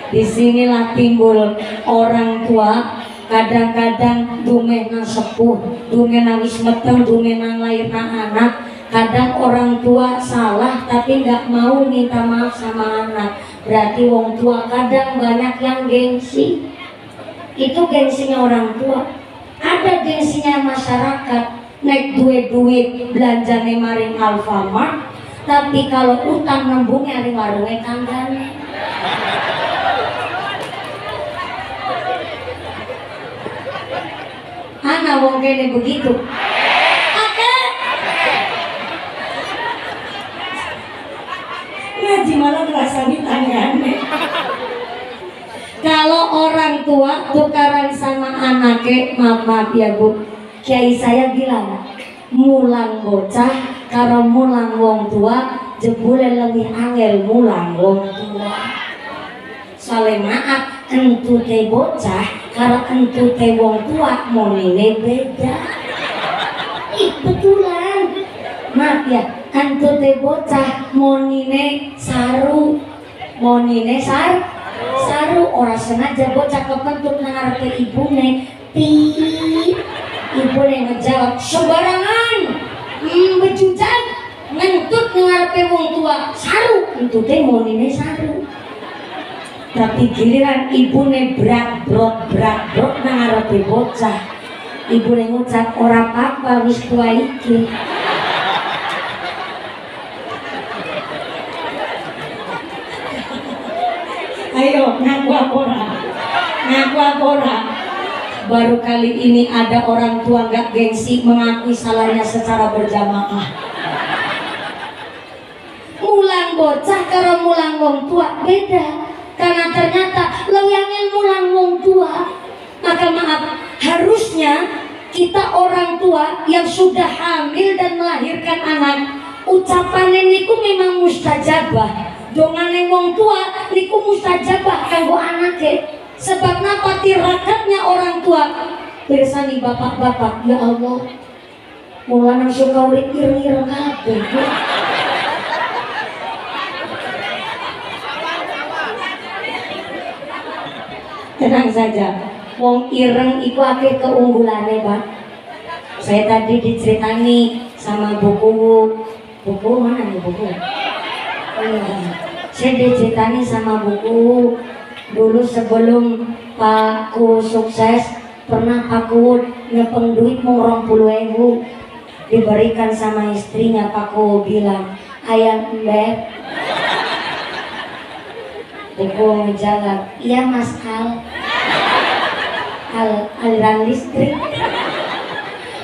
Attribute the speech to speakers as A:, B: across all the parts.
A: Disinilah timbul orang tua kadang-kadang dumena sepuh, dumena wis meteng, dumena lairna anak. Kadang orang tua salah tapi nggak mau minta maaf sama anak. Berarti wong tua kadang banyak yang gengsi. Itu gengsinya orang tua. Ada gengsinya masyarakat. Naik duit belanjane maring Alfamart, tapi kalau utang nembungnya di warungnya kanggane. Ana wong kene begitu. Ngaji malah merasa ditanyane. Kalau orang tua tukaran sama anaknya, maaf ya Bu, kiai saya bilang mulang bocah karo mulang wong tua jebule lebih angel mulang wong tua. Soalnya maaf, entu teh bocah karo entu teh wong tua monine beda. Betulan. Maaf ya, entu teh bocah monine saru. Monine saru ora sengaja bocah kepentut nang ngarepe ibune. Ibune ngejawab sembarangan. Bejujan ngentut nang ngarepe wong tua saru. Entu teh monine saru. Tapi giliran ibune brak-brot nang ngarepe bocah, ibune ngucap ora apa-apa wis tua iki. Ayo ngaku apa ora? Baru kali ini ada orang tua gak gengsi mengakui salahnya secara berjamaah. Mulang bocah karo mulang wong tua beda. Karena ternyata lewangnya mulang wong tua. Maka maaf, harusnya kita orang tua yang sudah hamil dan melahirkan anak, ucapannya niku memang mustajabah. Dongane wong tua niku mustajabah kanggo anake. Sebab napa tirakatnya orang tua. Pirsani bapak-bapak, ya Allah, mulana suka urip ireng-ireng kabeh. Tenang saja, wong ireng iku akeh keunggulannya, Pak. Saya tadi diceritani sama buku mana nih buku? Saya diceritani sama buku dulu sebelum Pak Ku sukses, pernah Pak Ku ngepeng duit mau 20.000 diberikan sama istrinya. Pak Ku bilang, ayah Mbak. Buku menjawab, iya Mas aliran listrik.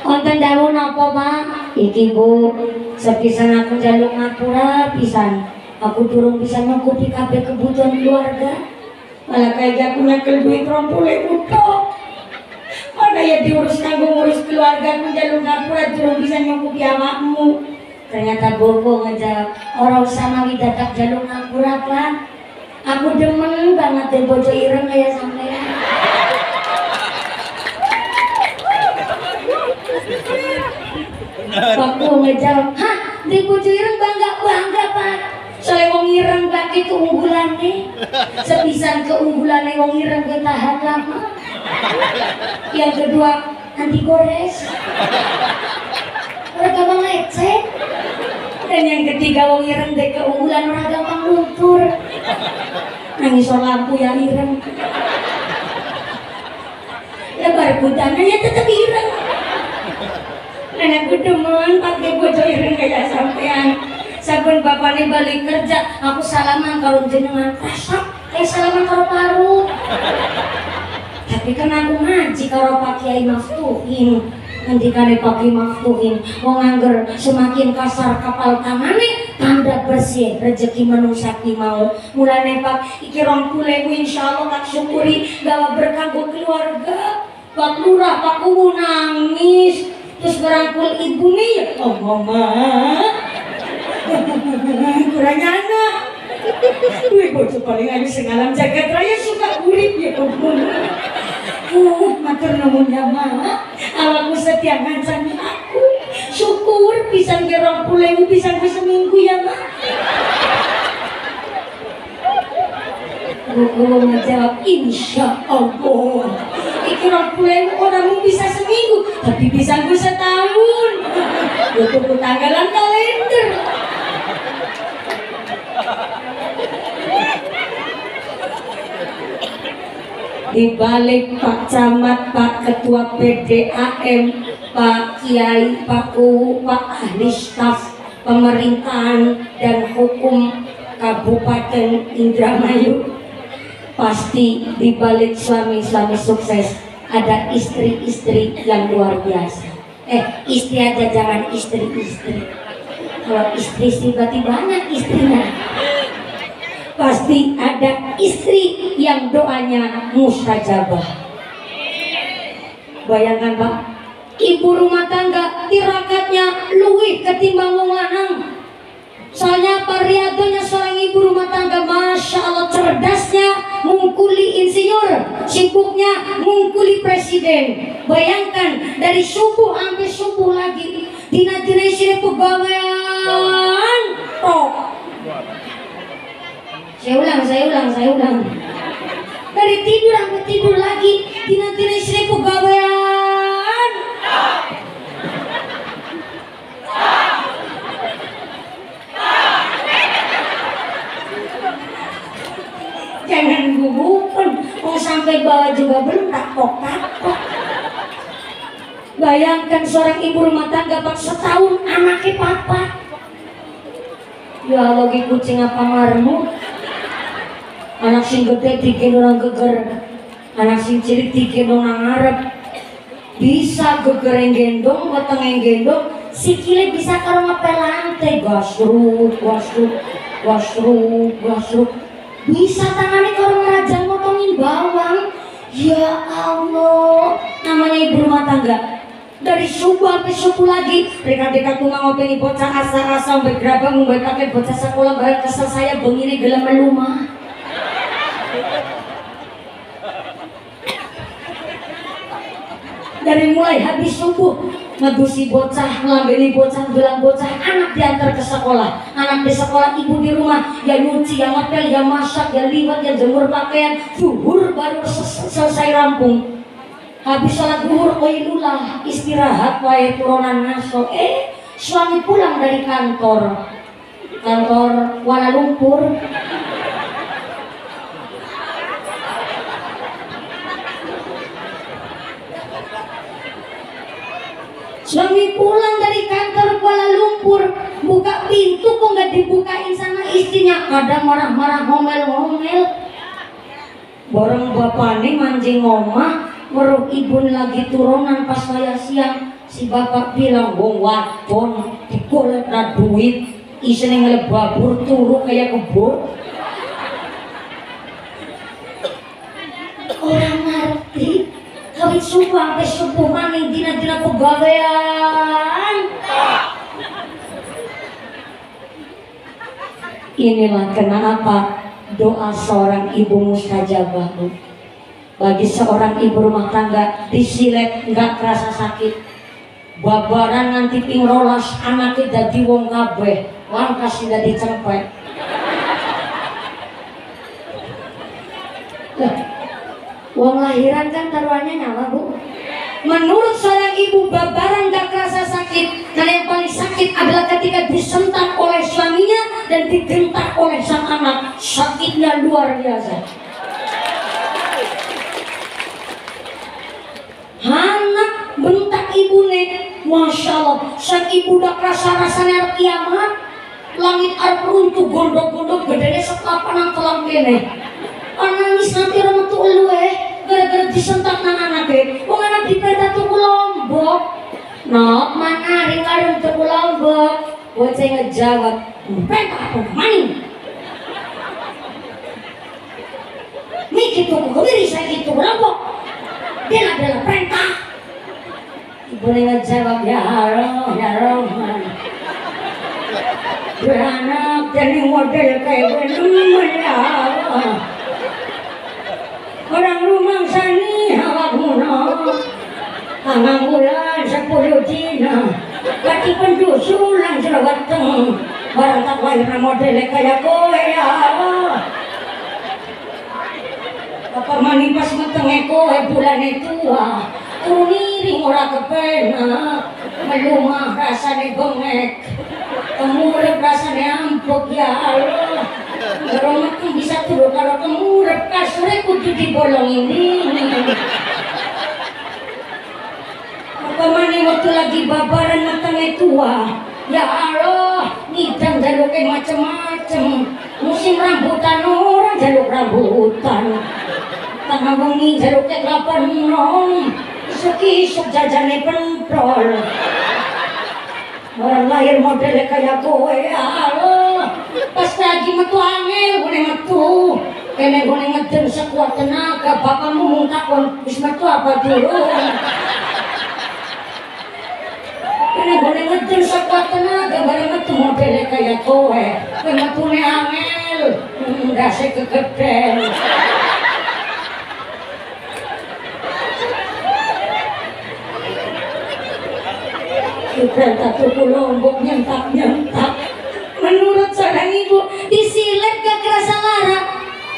A: Konten dawuh napa Pak? Iki Bu, sepisan aku njaluk ngapura pisan. Aku durung bisa nyukupi kabeh kebutuhan keluarga. Malah kayak aku nyekel duit 20.000 tok. Mana ya diurus kanggo ngurus keluarga, aku njaluk ngapura durung bisa nyukupi awakmu. Ternyata Bobo ngejawab, ora usah mawi dadak jaluk ngapura Pak. Aku demen banget deh bojo ireng kayak sampean. Waktu ngejawab, hah, di bojo ireng bangga Pak. Soalnya wong ireng Pak itu unggulannya. Sepisan keunggulannya wong ireng ketahan lama. Yang kedua, anti gores. Ora gampang lecet. Dan yang ketiga wong ireng dek keunggulan ora gampang luntur. Nangis lampu yang ireng. Lebar budananya tetap ireng. Nenekku demen pakai bojo ireng kayak sampean. Sabun bapaknya balik kerja, aku salaman kalau jenengan rasak, salaman karo paru. Tapi kan aku ngaji karo Pak Kiai Maftuhin. Ngendikane Pak Kiai Maftuhin, wong angger semakin kasar kapal tangane, tanda bersih rezeki manusia ki mau. Mulane Pak, iki 20.000 insyaallah tak syukuri gawa berkah buat keluarga. Pak Lurah, Pak Kuwu nangis, terus berangkul ibu nih, oh mama. Kurang anak. Wih, bocah paling aja sengalam jagat raya suka urip ya kumpul. Matur nuwun ya mak. Awakmu setia ngancani aku. Syukur pisan ke 20.000 pisan ke seminggu ya mak. Guru ngejawab, insya Allah. Iki 20.000 orang bisa seminggu, tapi bisa gue setahun. Gue tunggu tanggalan kalender. Di balik Pak Camat, Pak Ketua PDAM, Pak Kiai, Pak Kuwu, Pak Ahli Staf Pemerintahan dan Hukum Kabupaten Indramayu, pasti di balik suami-suami sukses ada istri-istri yang luar biasa. Istri aja, jangan istri-istri. Kalau istri sih berarti banyak istrinya. Pasti ada istri yang doanya mustajabah. Bayangkan Pak, ibu rumah tangga tirakatnya luwih ketimbang wong lanang. Soalnya pariadonya seorang ibu rumah tangga, masya Allah, cerdasnya mungkuli insinyur, sibuknya mungkuli presiden. Bayangkan dari subuh sampai subuh lagi, dina-dina istri pegawaian tok. Saya ulang. Dari tidur sampai tidur lagi, dina-dina istri pegawaian. Jangan gugupan, mau sampai bawah juga belum takok. Bayangkan seorang ibu rumah tangga Pak, setahun anaknya papa. Ya lagi kucing apa marmut. Anak sing gede digendong orang geger, anak sing cilik digendong orang ngarep. Bisa geger yang gendong, weteng yang gendong, sikile bisa karo ngepel lantai, gasruk. Bisa tangannya karo ngerajang motongin bawang. Ya Allah, namanya ibu rumah tangga. Dari subuh sampai subuh lagi, mereka tunggang ngopeni bocah asa-asa sampai gerabang, sampai pakai bocah sekolah, barang kesel saya begini gelam melumah. Dari mulai habis subuh ngedusi bocah, ngelambeli bocah, gelang bocah, anak diantar ke sekolah, anak di sekolah, ibu di rumah, ya nyuci, ya ngepel, ya masak, ya liwat, ya jemur pakaian, zuhur baru selesai rampung. Habis sholat zuhur, qailullah, istirahat, wae turunan ngaso. Suami pulang dari kantor Kuala Lumpur. Suami pulang dari kantor Kuala Lumpur, buka pintu kok nggak dibukain sama istrinya. Kadang marah-marah, ngomel-ngomel. Borong bapak nih mancing omah, weruh ibu lagi turunan pas saya siang. Si bapak bilang, wong wadon digolek na duit, isine ngelebabur turu kayak kebo. Orang ngerti. Kawin subuh sampai subuh maning dina-dina pegawaian. Inilah kenapa doa seorang ibu mustajabah. Bagi seorang ibu rumah tangga disilet nggak kerasa sakit. Babaran nanti ping rolas anaknya dadi wong kabeh, langkas tidak dicempet. Wong lahiran kan taruhannya nyawa Bu. Menurut seorang ibu, babaran gak kerasa sakit, karena yang paling sakit adalah ketika disentak oleh suaminya dan digentak oleh sang anak. Sakitnya luar biasa. Anak bentak ibune, masya Allah, sang ibu udah kerasa-rasanya kiamat. Langit arep runtuh, gondok-gondok gedenya sekapan nang telang kene. Nangis nanti orang tuh lu gara-gara disentak nang anaknya. Wong anak dipeta tuku Lombok. Nok mana hari karung tuku Lombok. Bocah ngejawab, peta apa maning? Mikir tuku kebiri saya gitu Lombok. Dia adalah perintah. Ibu ngejawab, ya Rahman. Beranak jadi model kayak bener ya Allah. Orang rumah sani awak muna, tangan bulan 10 dina, kaki pendusulan jerawateng, barang tak lahir model kayak kowe ya Allah. apa mani pas metenge kowe bulane tua uniring ora kepenak melumah rasane bengek kemurep rasane ampuk ya Allah karo metu bisa turu karo kemurep kasure kudu dibolong ini apa mani waktu lagi babaran metenge tua ya Allah ngidang jaluke macem-macem musim rambutan orang jaluk rambutan tengah bengi jaluke kelapa nom isuk-isuk jajane pentrol orang lahir modelnya kayak kowe ya Allah pas lagi metu angel gue metu kene gue ngeden sekuat tenaga bapakmu mungkakon wis metu apa dulu kene gue ngeden sekuat tenaga bareng metu modelnya kayak kowe metune angel ndase kegeden Ibrahim tuku lombok nyentak-nyentak menurut seorang ibu disilet gak kerasa lara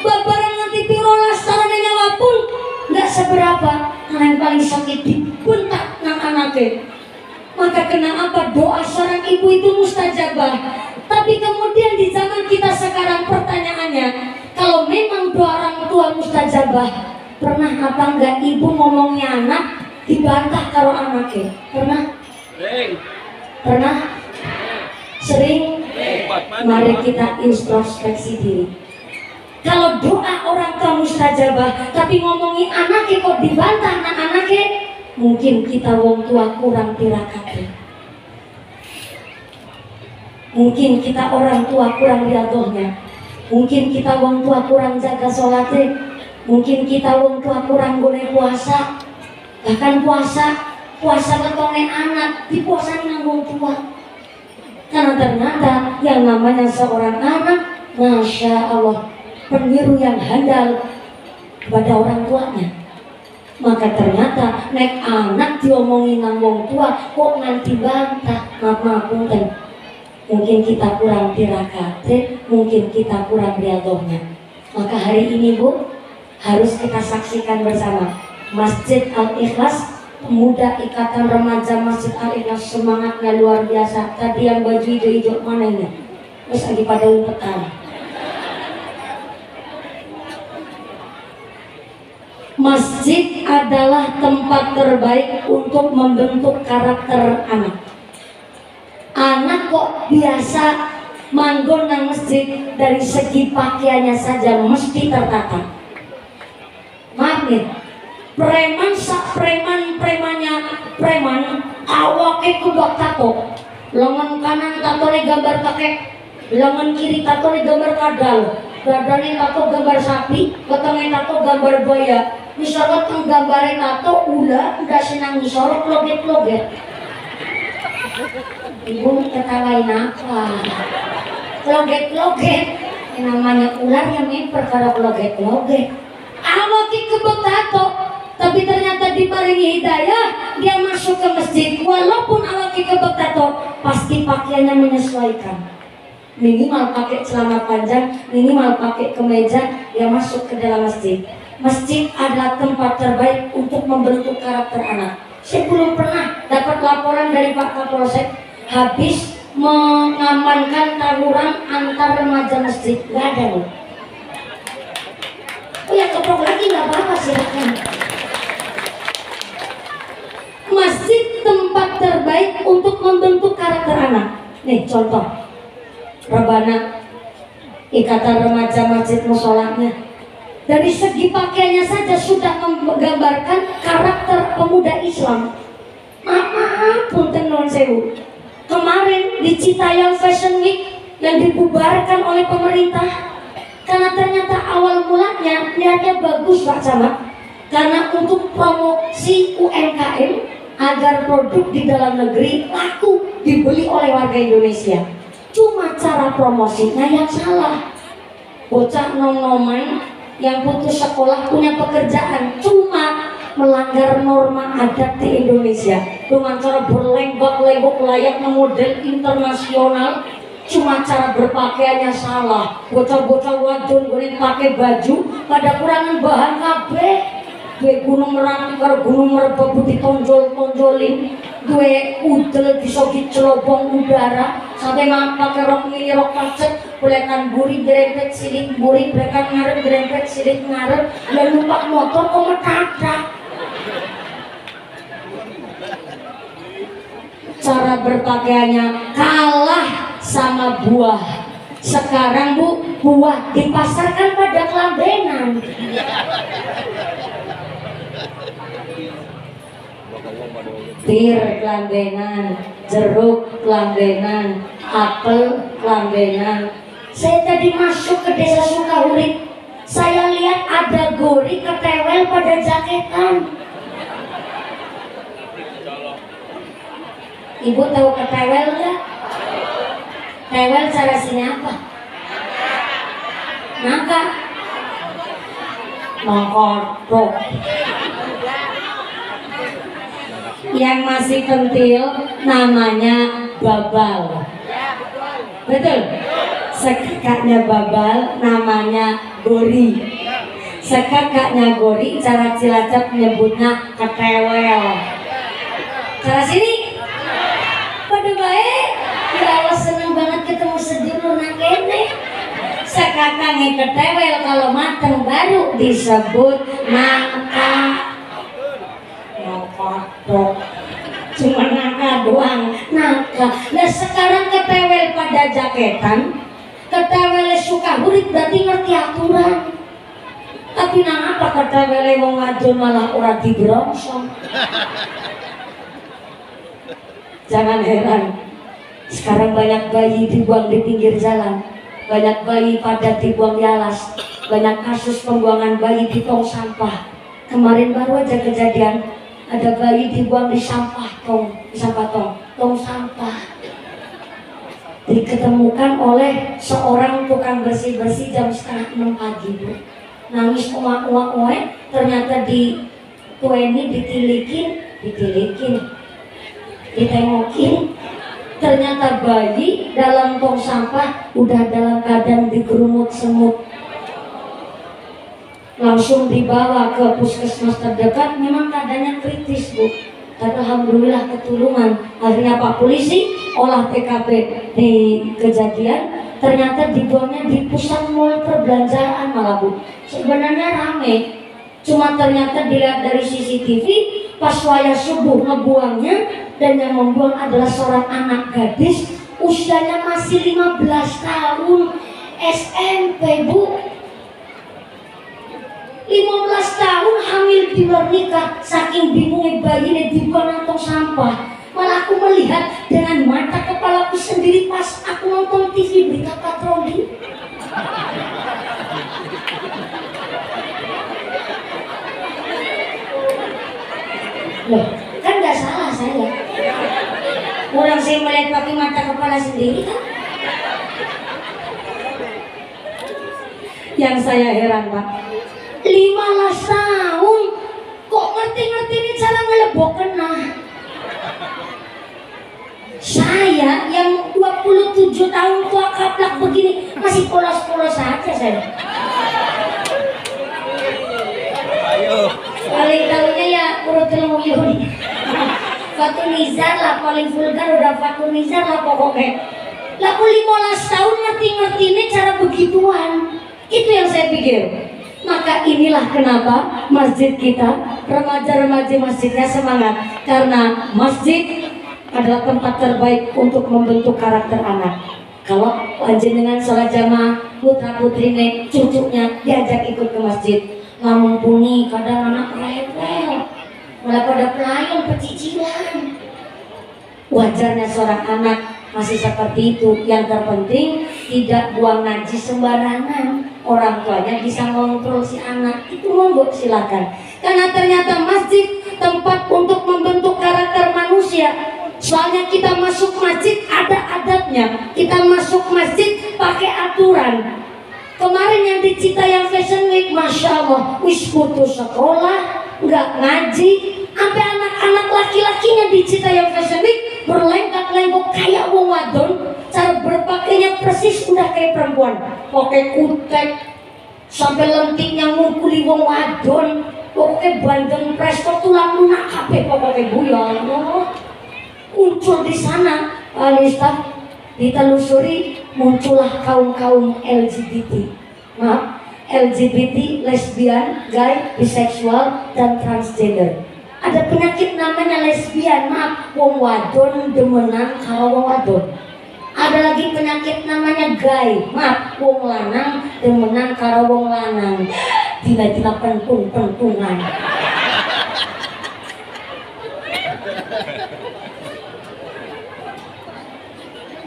A: babaran nanti pirolas sarana nyawa pun gak seberapa karena yang paling sakit dibentak nang anaknya maka kenapa doa seorang ibu itu mustajabah tapi kemudian di zaman kita sekarang pertanyaannya kalau memang doa orang tua mustajabah pernah apa enggak ibu ngomongnya anak dibantah karo anaknya pernah sering mari kita introspeksi diri kalau doa orang tua mustajabah tapi ngomongin anaknya kok dibantah anaknya mungkin kita wong tua kurang tirakat mungkin kita orang tua kurang riadohnya mungkin kita wong tua kurang jaga sholatnya mungkin kita wong tua kurang boleh puasa bahkan puasa ketone anak dipuasain nanggung tua karena ternyata yang namanya seorang anak Masya Allah peniru yang handal kepada orang tuanya maka ternyata nek anak diomongin nanggung tua kok nanti bantah maaf punten mungkin kita kurang tirakate mungkin kita kurang riadohnya maka hari ini Bu harus kita saksikan bersama Masjid Al-Ikhlas pemuda ikatan remaja Masjid Al-Ikhlas semangatnya luar biasa tadi yang baju hijau-hijau mana ini terus lagi pada umpetan masjid adalah tempat terbaik untuk membentuk karakter anak kok biasa manggon nang masjid dari segi pakaiannya saja mesti tertata maaf nih preman sak preman awake kubak tato lengan kanan tatone gambar kakek lengan kiri tatone gambar kadal dadane tato gambar sapi wetenge tato gambar buaya misorot teng gambare tato udah senang misorot loget-loget ibu ketawain apa loget-loget namanya ular yang main perkara loget-loget awake kubak tato tapi ternyata diparingi hidayah dia masuk ke masjid walaupun awake kebek tato pasti pakaiannya menyesuaikan minimal pakai celana panjang minimal pakai kemeja dia masuk ke dalam masjid masjid adalah tempat terbaik untuk membentuk karakter anak saya belum pernah dapat laporan dari Pak Kapolsek habis mengamankan tawuran antar remaja masjid nggak ada loh oh ya keprok lagi nggak apa-apa silakan masjid tempat terbaik untuk membentuk karakter anak nih contoh rebana ikatan remaja masjid musolahnya dari segi pakaiannya saja sudah menggambarkan karakter pemuda Islam maaf punten non sewu kemarin di Citayam Fashion Week yang dibubarkan oleh pemerintah karena ternyata awal mulanya niatnya bagus Pak Camat karena untuk promosi UMKM agar produk di dalam negeri laku dibeli oleh warga Indonesia cuma cara promosinya yang salah bocah nom-noman yang putus sekolah punya pekerjaan cuma melanggar norma adat di Indonesia dengan cara berlenggok-lenggok layaknya model internasional cuma cara berpakaiannya salah. Bocah-bocah wadon boleh pakai baju pada kurangan bahan kabeh. Gue gunung Merapi karo gunung Merbabu ditonjol-tonjolin, gue udel bisa dicelobong udara sampai nggak pakai rok mini rok pacet, bolekan buri berempet silik buri, bolekan ngarep berempet silik ngarep, dan numpak motor kok metadak. Cara berpakaiannya kalah sama buah. Sekarang Bu, buah dipasarkan pada kelambenan. Bir kelambenan, jeruk kelambenan, apel kelambenan. Saya tadi masuk ke desa Sukawuri, saya lihat ada gori ketewel pada jaketan. Ibu tahu ketewel nggak? Tewel cara sini apa? Nangka. Mengkodok. Yang masih kentil namanya babal. Betul? Sekakaknya babal namanya gori. Sekakaknya gori cara Cilacap menyebutnya ketewel. Cara sini pada baik. Ya Allah, seneng banget ketemu sedulur nang kene. Sekakaknya ketewel kalau mateng baru disebut nangka. Kodok cuma nangka doang, nangka. Nah sekarang ketewel pada jaketan, ketewel Sukawuri berarti ngerti aturan. Tapi nang apa ketewel wong wadon malah ora dibrongsong. Jangan heran, sekarang banyak bayi dibuang di pinggir jalan, banyak bayi pada dibuang di alas, banyak kasus pembuangan bayi di tong sampah. Kemarin baru aja kejadian, ada bayi dibuang di sampah tong sampah. Diketemukan oleh seorang tukang bersih-bersih jam 5:30 pagi, Bu. Nangis uak-uak, ternyata di tueni ditilikin, ditengokin. Ternyata bayi dalam tong sampah udah dalam keadaan digerumut semut. Langsung dibawa ke puskesmas terdekat, memang keadaannya kritis, Bu. Tapi alhamdulillah ketulungan. Akhirnya Pak Polisi olah TKP di kejadian, ternyata dibuangnya di pusat mall perbelanjaan malah, Bu. Sebenarnya rame, cuma ternyata dilihat dari CCTV pas wayah subuh ngebuangnya, dan yang membuang adalah seorang anak gadis usianya masih 15 tahun SMP, Bu. 15 tahun hamil di luar nikah, saking bingungnya bayinya dibuang nang tong sampah. Malah aku melihat dengan mata kepalaku sendiri pas aku nonton TV berita patroli. Loh, kan nggak salah saya. Orang saya melihat pakai mata kepala sendiri kan. Yang saya heran, Pak, 15 tahun kok ngerti-ngerti ini cara ngeleboken. Nah, saya yang 27 tahun tua kaplak begini masih polos-polos saja saya. Paling tahunya ya Urutul Muyun. Fatul Nizar lah paling vulgar, udah Fatul Nizar lah pokoknya. Laku 15 tahun ngerti-ngerti ini cara begituan. Itu yang saya pikir. Maka inilah kenapa masjid kita, remaja-remaja masjidnya semangat, karena masjid adalah tempat terbaik untuk membentuk karakter anak. Kalau panjenengan sholat jamaah, putra putrine, cucunya diajak ikut ke masjid, namun bunyi kadang anak rewel, malah pada pelayan pecicilan. Wajarnya seorang anak masih seperti itu. Yang terpenting tidak buang najis sembarangan. Orang tuanya bisa mengontrol si anak, itu monggo silakan. Karena ternyata masjid tempat untuk membentuk karakter manusia. Soalnya kita masuk masjid ada adabnya. Kita masuk masjid pakai aturan. Kemarin yang di Citayam Fashion Week, Masya Allah, wis putus sekolah, nggak ngaji, sampai anak-anak laki-lakinya di Citayam Fashion Week berlenggak-lenggok kayak wong wadon, cara berpakainya persis udah kayak perempuan, pakai kutek sampai lentiknya ngukuli wong wadon, pokoknya bandeng presto tulang lunak kabeh pokoknya guyon. Muncul di sana Alista, ditelusuri muncullah kaum-kaum LGBT. Maaf, LGBT, lesbian, gay, biseksual, dan transgender. Ada penyakit namanya lesbian, maaf, wong wadon demenan karo wong wadon. Ada lagi penyakit namanya gay, maaf, wong lanang demenan karo wong lanang. Tiba-tiba pentung-pentungan.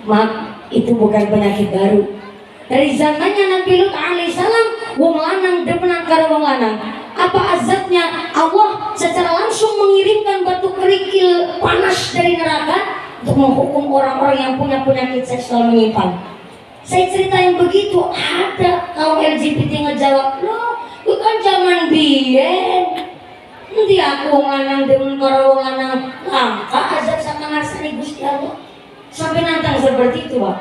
A: Maaf, itu bukan penyakit baru. Dari zamannya Nabi Lut alaihissalam, wong lanang demenan karo wong lanang. Apa azabnya? Allah secara langsung mengirimkan batu kerikil panas dari neraka untuk menghukum orang-orang yang punya penyakit seksual menyimpang. Saya ceritain begitu, ada kaum LGBT ngejawab, loh, itu kan zaman biyen. Nanti aku wong lanang demen karo wong lanang, langka azab sama ngarsani Gusti Allah. Sampai nantang seperti itu, Pak.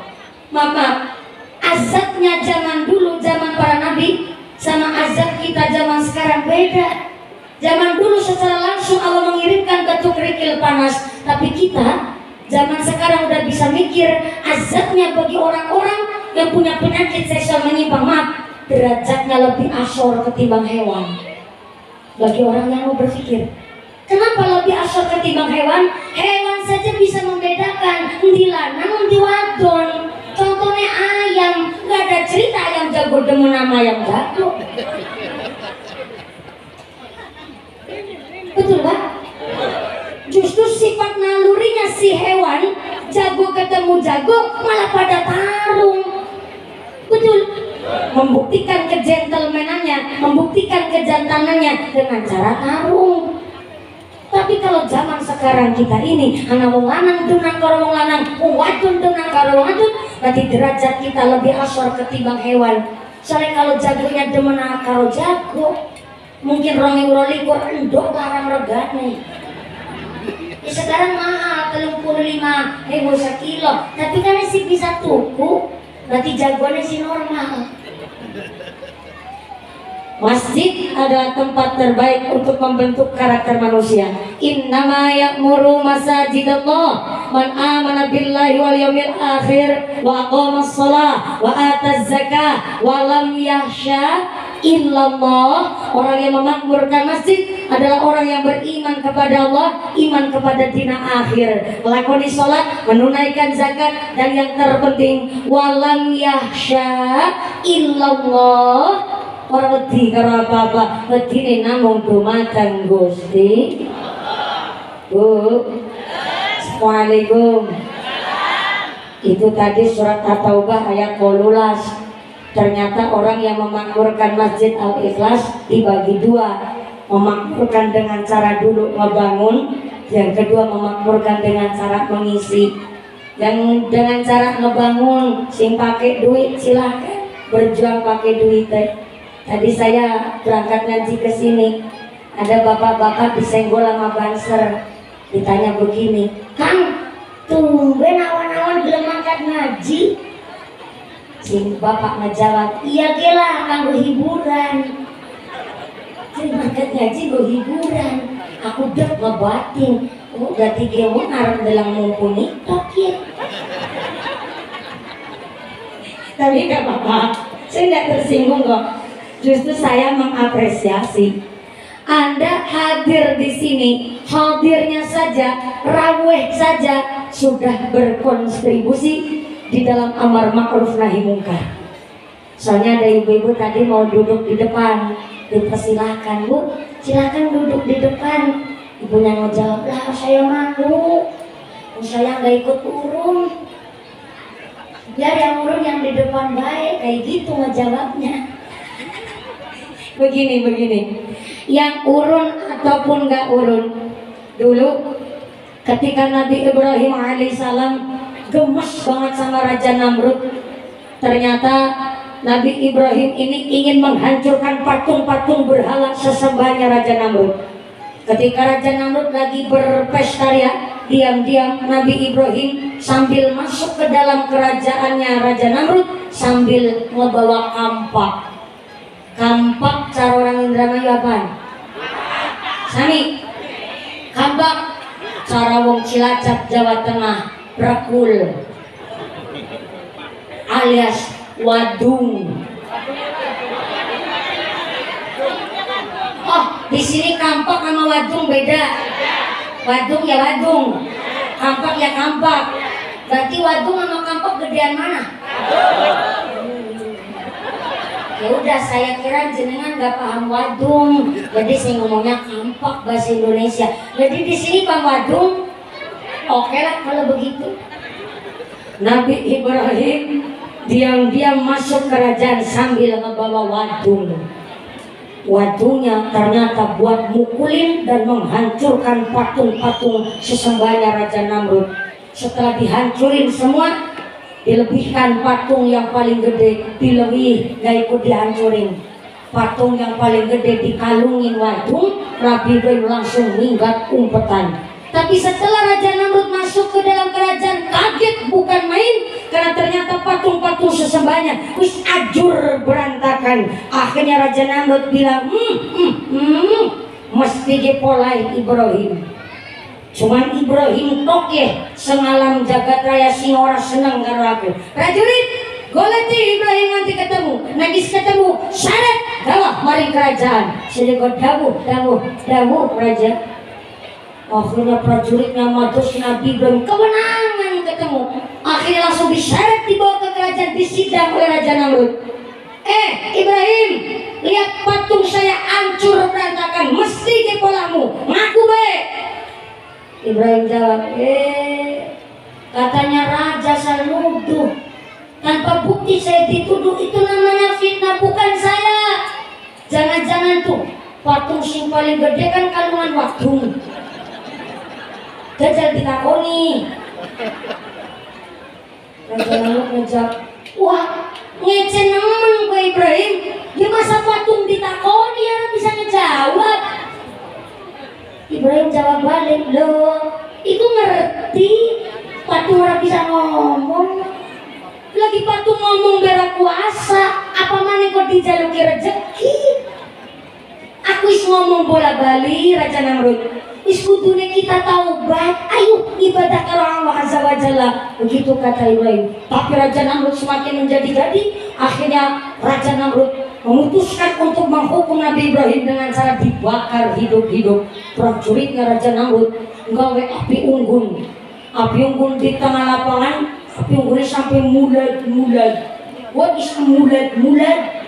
A: Maka azabnya zaman dulu, zaman para nabi, sama azab kita zaman sekarang beda. Zaman dulu secara langsung Allah mengirimkan batu kerikil panas, tapi kita zaman sekarang udah bisa mikir azabnya bagi orang-orang yang punya penyakit seksual menyimpang. Maaf, derajatnya lebih asor ketimbang hewan. Bagi orang yang mau berpikir, kenapa lebih asor ketimbang hewan? Hewan saja bisa membedakan di lanang, di wadon. Contohnya ayam, nggak ada cerita ayam jago demen sama ayam jago. Betul Pak? Justru sifat nalurinya si hewan jago ketemu jago malah pada tarung. Betul? Membuktikan kegentlemanan-nya, membuktikan kejantanannya dengan cara tarung. Tapi kalau zaman sekarang kita ini anak wong lanang demen karo wong lanang, wong wadon demen karo wong wadon, berarti derajat kita lebih asor ketimbang hewan. Soalnya kalau jagonya demen karo jago, mungkin 2022 endok larang regane. Sekarang mahal 35.000 sekilo, tapi kan sih bisa tuku, berarti jagoannya sih normal. Masjid adalah tempat terbaik untuk membentuk karakter manusia. Innama ya'muru masajidallah man amana billahi wal yawmil akhir wa aqamas shalah wa ataz zakah wa lam yakhsha illallah. Orang yang memakmurkan masjid adalah orang yang beriman kepada Allah, iman kepada dina akhir, melakoni sholat, menunaikan zakat, dan yang terpenting walam yakhsha illallah. Orang wedi karo apa-apa, wedine namung dumateng Gusti. Bu, Assalamualaikum. Itu tadi surat At-Taubah ayat 18. Ternyata orang yang memakmurkan Masjid Al-Ikhlas dibagi dua. Memakmurkan dengan cara dulu ngebangun, yang kedua memakmurkan dengan cara mengisi. Yang dengan cara ngebangun sing pakai duit silahkan berjuang pakai duit. Tadi saya berangkat ngaji ke sini, ada bapak-bapak disenggol sama banser, ditanya begini, Kang, tumben awan-awan belum angkat ngaji. Sing bapak ngejawab, iya gila, kanggo hiburan. Belum angkat ngaji gue hiburan. Aku udah ngebatin, oh berarti dia mau ngarep dalam mumpuni tokir. Tapi gak apa-apa, saya gak tersinggung kok. Justru saya mengapresiasi Anda hadir di sini, hadirnya saja, raweh saja sudah berkontribusi di dalam amar ma'ruf nahi mungkar. Soalnya ada ibu-ibu tadi mau duduk di depan, dipersilahkan, Bu, silakan duduk di depan. Ibunya mau jawab, lah saya malu, saya nggak ikut urun. Biar yang urun yang di depan baik, kayak gitu ngejawabnya. Begini, yang urun ataupun gak urun, dulu ketika Nabi Ibrahim alaihissalam gemes banget sama Raja Namrud. Ternyata Nabi Ibrahim ini ingin menghancurkan patung-patung berhala sesembahnya Raja Namrud. Ketika Raja Namrud lagi berpesta ria, diam-diam Nabi Ibrahim sambil masuk ke dalam kerajaannya Raja Namrud sambil membawa kampak. Kampak cara orang Indramayu apa? Sami. Kampak cara wong Cilacap Jawa Tengah brakul alias wadung. Oh, di sini kampak sama wadung beda. Wadung ya wadung, kampak ya kampak. Berarti wadung sama kampak gedean mana? Ya udah, saya kira jenengan nggak paham wadung, jadi saya ngomongnya kampak bahasa Indonesia. Jadi di sini paham wadung, oke lah kalau begitu. Nabi Ibrahim diam-diam masuk kerajaan sambil membawa wadung. Wadungnya ternyata buat mukulin dan menghancurkan patung-patung sesembahnya Raja Namrud. Setelah dihancurin semua, dilebihkan patung yang paling gede, dilebih gak ikut dihancurin. Patung yang paling gede dikalungin wadung, Nabi Ibrahim langsung minggat umpetan. Tapi setelah Raja Namrud masuk ke dalam kerajaan, kaget bukan main, karena ternyata patung-patung sesembahnya wis ajur berantakan. Akhirnya Raja Namrud bilang, mesti dipolai Ibrahim. Cuman Ibrahim toke sengalam jagat raya sing ora seneng karo aku. Prajurit, goleti Ibrahim nanti ketemu, nagis ketemu, syarat gawah mari kerajaan. Sedekah dawuh raja. Akhirnya prajuritnya matus Nabi Ibrahim kemenangan ketemu. Akhirnya langsung diseret dibawa ke kerajaan, disidang oleh Raja Namrud. Ibrahim, lihat patung saya hancur berantakan, mesti dipolamu, ngaku baik. Ibrahim jawab, katanya raja saya nuduh, tanpa bukti saya dituduh, itu namanya fitnah, bukan saya. Jangan-jangan tuh patung sing paling gede kan kalungan wadung. Jajal ditakoni. Raja Namrud ngejak, wah ngece nemen ke Ibrahim, dia masa patung ditakoni ya bisa ngejawab. Ibrahim jawab balik, loh itu ngerti patung orang bisa ngomong. Lagi patung ngomong berak kuasa, apa mana kok dijaluki rezeki. Aku is ngomong bola bali Raja Namrud. Is kudune kita taubat, ayo ibadah ke Allah Azza wa Jalla. Begitu kata Ibrahim. Tapi Raja Namrud semakin menjadi-jadi. Akhirnya Raja Namrud memutuskan untuk menghukum Nabi Ibrahim dengan cara dibakar hidup-hidup. Prajuritnya Raja Namrud nggawe api unggun. Api unggun di tengah lapangan. Api unggunnya sampai mulat-mulat. What is mulat-mulat?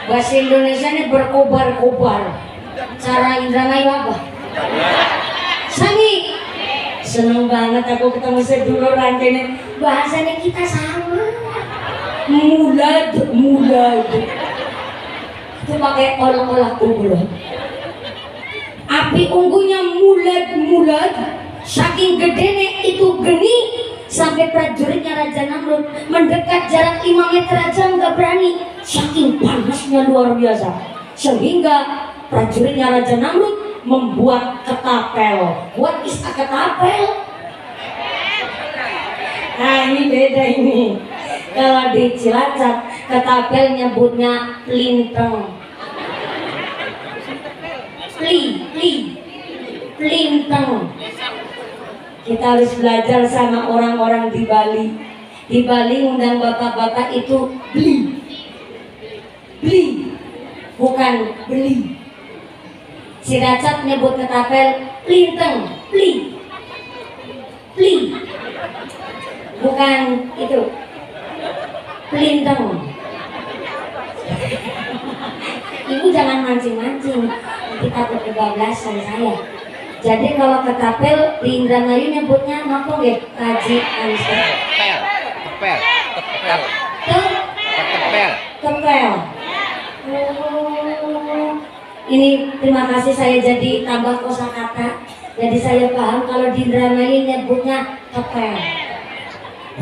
A: Bahasa Indonesia ini berkobar-kobar. Cara Indramayu apa? Sami. Seneng banget aku ketemu sedulur ini. Bahasanya kita sama. Mulad. Itu pakai olah-olah kubur. Api unggunya mulad. Saking gedenya itu geni. Sampai prajuritnya Raja Namrud mendekat jarak 5 meter aja nggak berani, saking panasnya luar biasa. Sehingga prajuritnya Raja Namrud membuat ketapel. What is a ketapel? Nah ini beda ini. Kalau di Cilacap ketapel nyebutnya linteng. Linteng. Kita harus belajar sama orang-orang di Bali. Di Bali undang bapak-bapak itu beli, bukan beli. Cilacap nyebut ketapel linteng, beli, bukan itu, linteng. Ibu jangan mancing-mancing, nanti takut kebablasan saya. Jadi kalau ketapel di Indramayu nyebutnya apa nggih? Kaji Anissa. Ketapel. Ini terima kasih saya jadi tambah kosakata. Jadi saya paham kalau di Indramayu nyebutnya tepel.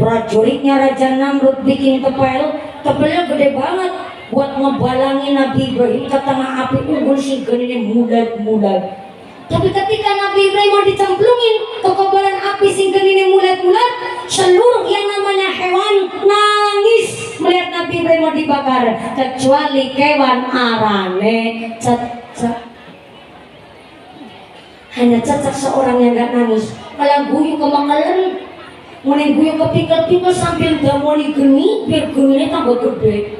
A: Prajuritnya Raja Namrud bikin tepel, tepelnya gede banget buat ngebalangin Nabi Ibrahim ke tengah api unggun si gede mulat. Tapi ketika Nabi Ibrahim mau dicemplungin ke kobaran api sing genine mulat-mulat, seluruh yang namanya hewan nangis melihat Nabi Ibrahim mau dibakar, kecuali kewan arane cecek. Hanya cecek seorang yang gak nangis, malah guyu kemakalan, mulai guyu kepikir-pikir sambil damoni geni biar geninya tambah gede.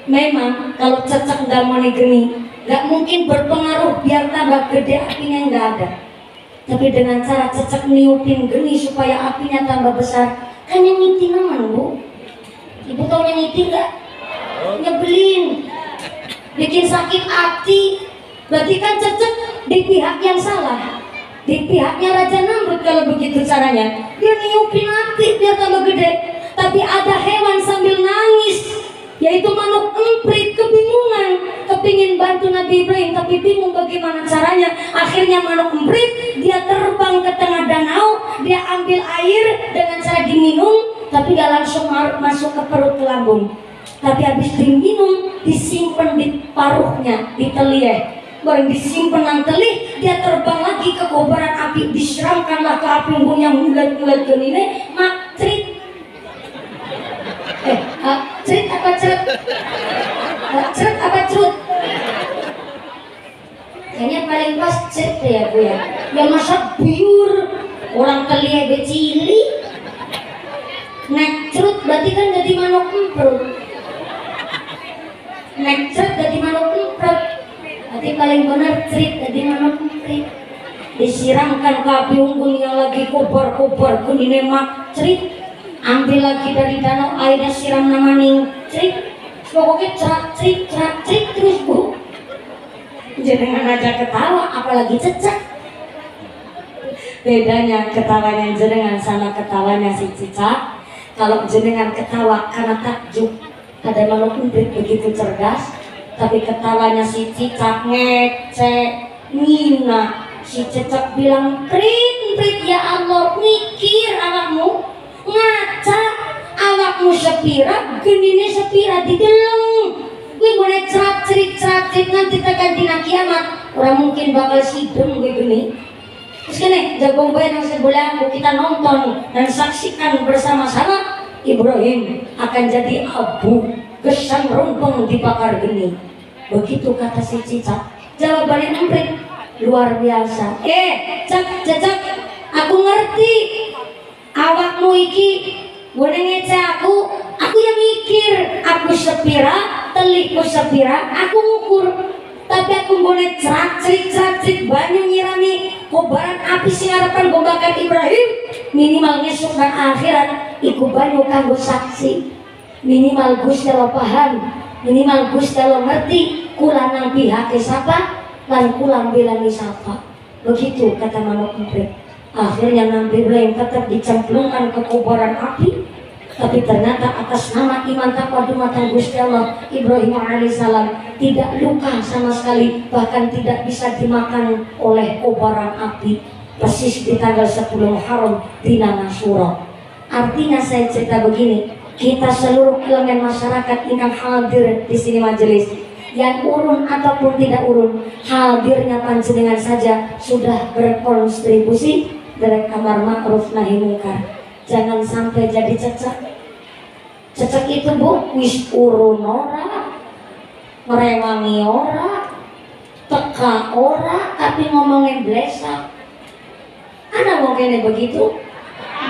A: Memang kalau cecek damoni geni gak mungkin berpengaruh biar tambah gede apinya, nggak ada. Tapi dengan cara cecek niupin geni supaya apinya tambah besar, kan yang ngiting aman bu. Ibu tahu yang ngiting nggak? Nyebelin, bikin sakit hati. Berarti kan cecek di pihak yang salah, di pihaknya Raja Namrud kalau begitu caranya. Dia niupin api biar tambah gede. Tapi ada hewan sambil nangis, yaitu manuk emprit, kebingungan, kepingin bantu Nabi Ibrahim tapi bingung bagaimana caranya. Akhirnya manuk emprit dia terbang ke tengah danau, dia ambil air dengan cara diminum, tapi gak langsung masuk ke perut ke lambung, tapi habis diminum disimpan di paruhnya, di telih. Baru disimpan nang telih, dia terbang lagi ke kobaran api, disiramkanlah ke api unggun yang mulat-mulat genine, mak cerit. Cerit apa ceret? Ceret apa cerut? Kayaknya paling pas ceret ya bu ya. Ya masa biur, orang kelia becili. Nek cerut berarti kan jadi manuk emprut. Nek ceret jadi manuk emprut. Berarti paling benar cerit jadi manuk emprit. Disiramkan ke api unggun yang lagi kobar-kobar kunine mak cerit. Ambil lagi dari danau, airnya siram nama ning cerit, pokoknya cerat cerit terus bu. Jenengan aja ketawa, apalagi cecek. Bedanya ketawanya jenengan sama ketawanya si cicak. Kalau jenengan ketawa karena takjub, ada makhluk emprit begitu cerdas, tapi ketawanya si cicak ngecek, ngina. Si cicak bilang, prit ya Allah, mikir awakmu. Ngaca awakmu sepira, genine sepira di deleng. Gue boleh cerit nanti tekan dina kiamat. Orang mungkin bakal sidem gue gini. Terus gini, jagung bayi yang sebelah kita nonton dan saksikan bersama-sama Ibrahim akan jadi abu, gesang rumpeng dibakar geni. Begitu kata si cicak. Jawabannya emprit, luar biasa. Cecak, aku ngerti. Awakmu iki boleh ngece aku yang mikir, aku sepira, telikku sepira, aku ngukur. Tapi aku boleh cerat-cerit banyak nyirami kobaran api sing harapan gombakan Ibrahim. Minimal ngesuk dan akhirat iku banyak kanggo saksi. Minimal Gusti Allah paham, minimal Gusti Allah ngerti kula nang pihake sapa lan kula belani sapa. Begitu kata manuk emprit. Akhirnya Nabi Ibrahim tetap dicemplungkan ke kobaran api, tapi ternyata atas nama iman takwa dumatan Gusti Allah, Ibrahim alaihissalam tidak luka sama sekali, bahkan tidak bisa dimakan oleh kobaran api. Persis di tanggal 10 Muharram dina Asyura. Artinya saya cerita begini, kita seluruh elemen masyarakat yang hadir di sini majelis, yang urun ataupun tidak urun, hadirnya panjenengan saja sudah berkontribusi dari kamar ma'ruf nahi mungkar. Jangan sampai jadi cecek. Cecek itu bu, wis urun ora, merewangi ora, teka ora, tapi ngomongin blesak. Ada mau kene begitu?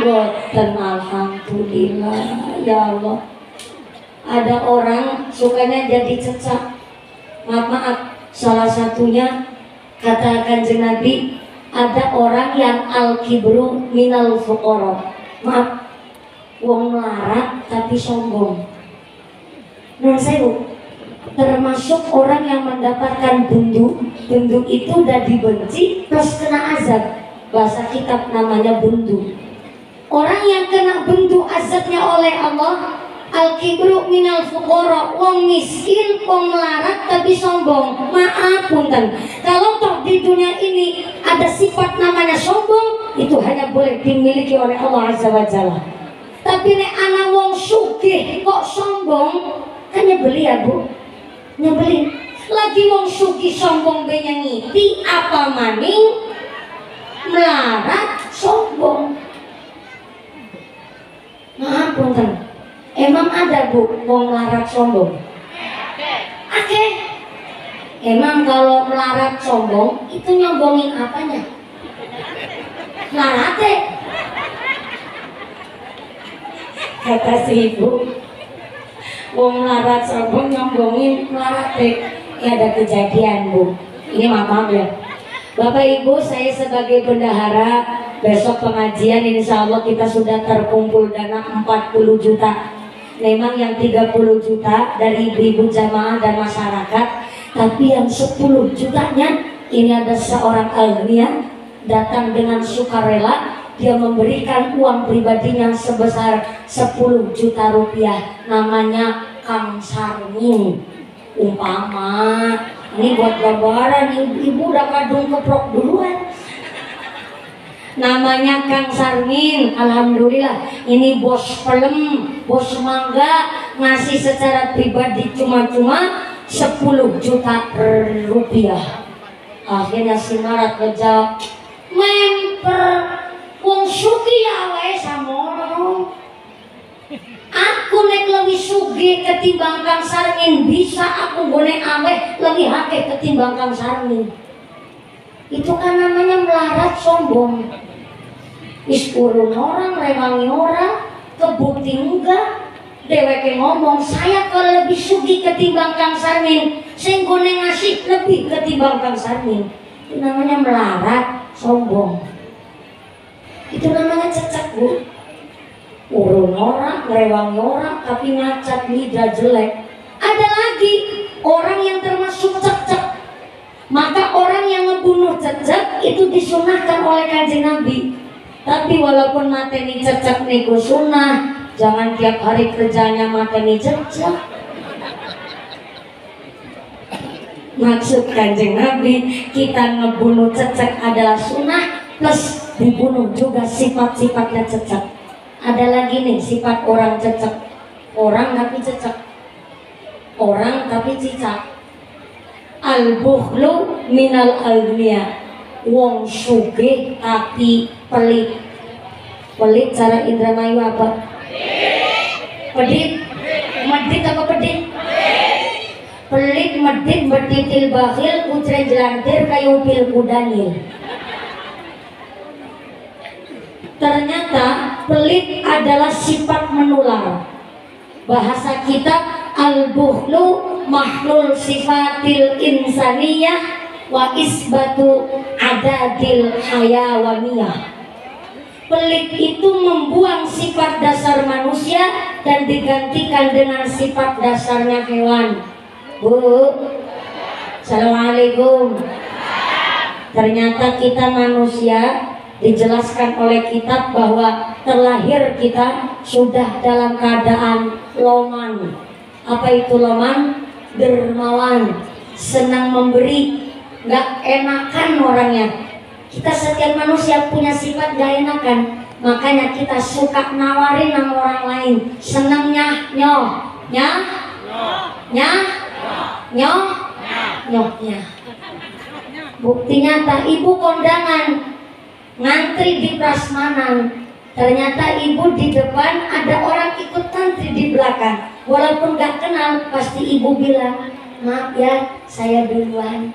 A: Boten, alhamdulillah ya Allah. Ada orang sukanya jadi cecek. Maaf, salah satunya kata Kanjeng Nabi, ada orang yang al-kibru minal fuqara. Maaf, wong melarat tapi sombong. Nah saya termasuk orang yang mendapatkan bundu. Bundu itu udah dibenci plus kena azab. Bahasa kitab namanya bundu. Orang yang kena bundu azabnya oleh Allah, al-kibru minal fuqara, wong miskin, wong melarat tapi sombong. Maaf punten, kalau toh di dunia ini ada sifat namanya sombong, itu hanya boleh dimiliki oleh Allah Azza wa Jalla. Tapi nek ana wong sugih kok sombong, kan nyebeli ya bu, nyebeli. Lagi wong sugih sombong be nyengiti apa maning melarat sombong. Ngapunten. Emang ada Bu wong melarat sombong? Oke. Emang kalau melarat sombong itu nyombongin apanya? Melarate. Kata si ibu, wong melarat sombong nyombongin melarate. Ya ada kejadian Bu. Ini maaf ya. Bapak Ibu, saya sebagai bendahara, besok pengajian insya Allah kita sudah terkumpul dana 40 juta. Memang yang 30 juta dari ibu-ibu jamaah dan masyarakat, tapi yang 10 jutanya ini ada seorang alumni datang dengan sukarela. Dia memberikan uang pribadinya sebesar 10 juta rupiah. Namanya Kang Sarmin. Umpama ini buat lebaran, ibu udah kadung keprok duluan. Namanya Kang Sarmin. Alhamdulillah ini bos film, bos mangga ngasih secara pribadi cuma-cuma 10 juta rupiah. Akhirnya si Marat ngejawab, memper wong sugi awe samono. Aku nek lebih sugi ketimbang Kang Sarmin, bisa aku gone aweh lebih hake ketimbang Kang Sarmin. Itu kan namanya melarat sombong. Wis urun orang, rewangi orang, kebukti enggak. Deweke ngomong, saya kalau lebih sugi ketimbang Kang Sarmin, sing gone ngasih lebih ketimbang Kang Sarmin. Itu namanya melarat sombong. Itu namanya cecak Bu. Urun orang, rewangi orang, tapi ngacat lidah jelek. Ada lagi orang yang termasuk cecak. Maka orang yang ngebunuh cecak itu disunahkan oleh Kanjeng Nabi. Tapi walaupun mateni cecak nego sunnah, jangan tiap hari kerjanya mateni cecak. Maksud Kanjeng Nabi, kita ngebunuh cecak adalah sunnah, plus dibunuh juga sifat-sifatnya cecak. Ada lagi nih sifat orang cecak. Orang tapi cecak. Orang tapi cicak. Al-bukhlu minal almiya. Wong sugih tapi pelit. Pelit cara Indramayu apa? Pedit. Medit apa pedit? Pelit, medit, betitil bakhil, kucre jelantir, kayu pil kudanil. Ternyata pelit adalah sifat menular. Bahasa kita al-bukhlu mahlul sifatil insaniyah wa isbatu adadil hayawaniyah. Pelit itu membuang sifat dasar manusia dan digantikan dengan sifat dasarnya hewan. Bu, Assalamualaikum. Ternyata kita manusia, dijelaskan oleh kitab bahwa terlahir kita sudah dalam keadaan loman. Apa itu loman? Dermawan, senang memberi, gak enakan orangnya. Kita setiap manusia punya sifat gak enakan, makanya kita suka nawarin sama orang lain. Senangnya nyohnya, nyohnya. Bukti nyata, ibu kondangan ngantri di prasmanan, ternyata ibu di depan, ada orang ikut ngantri di belakang. Walaupun gak kenal, pasti ibu bilang, maaf ya, saya duluan.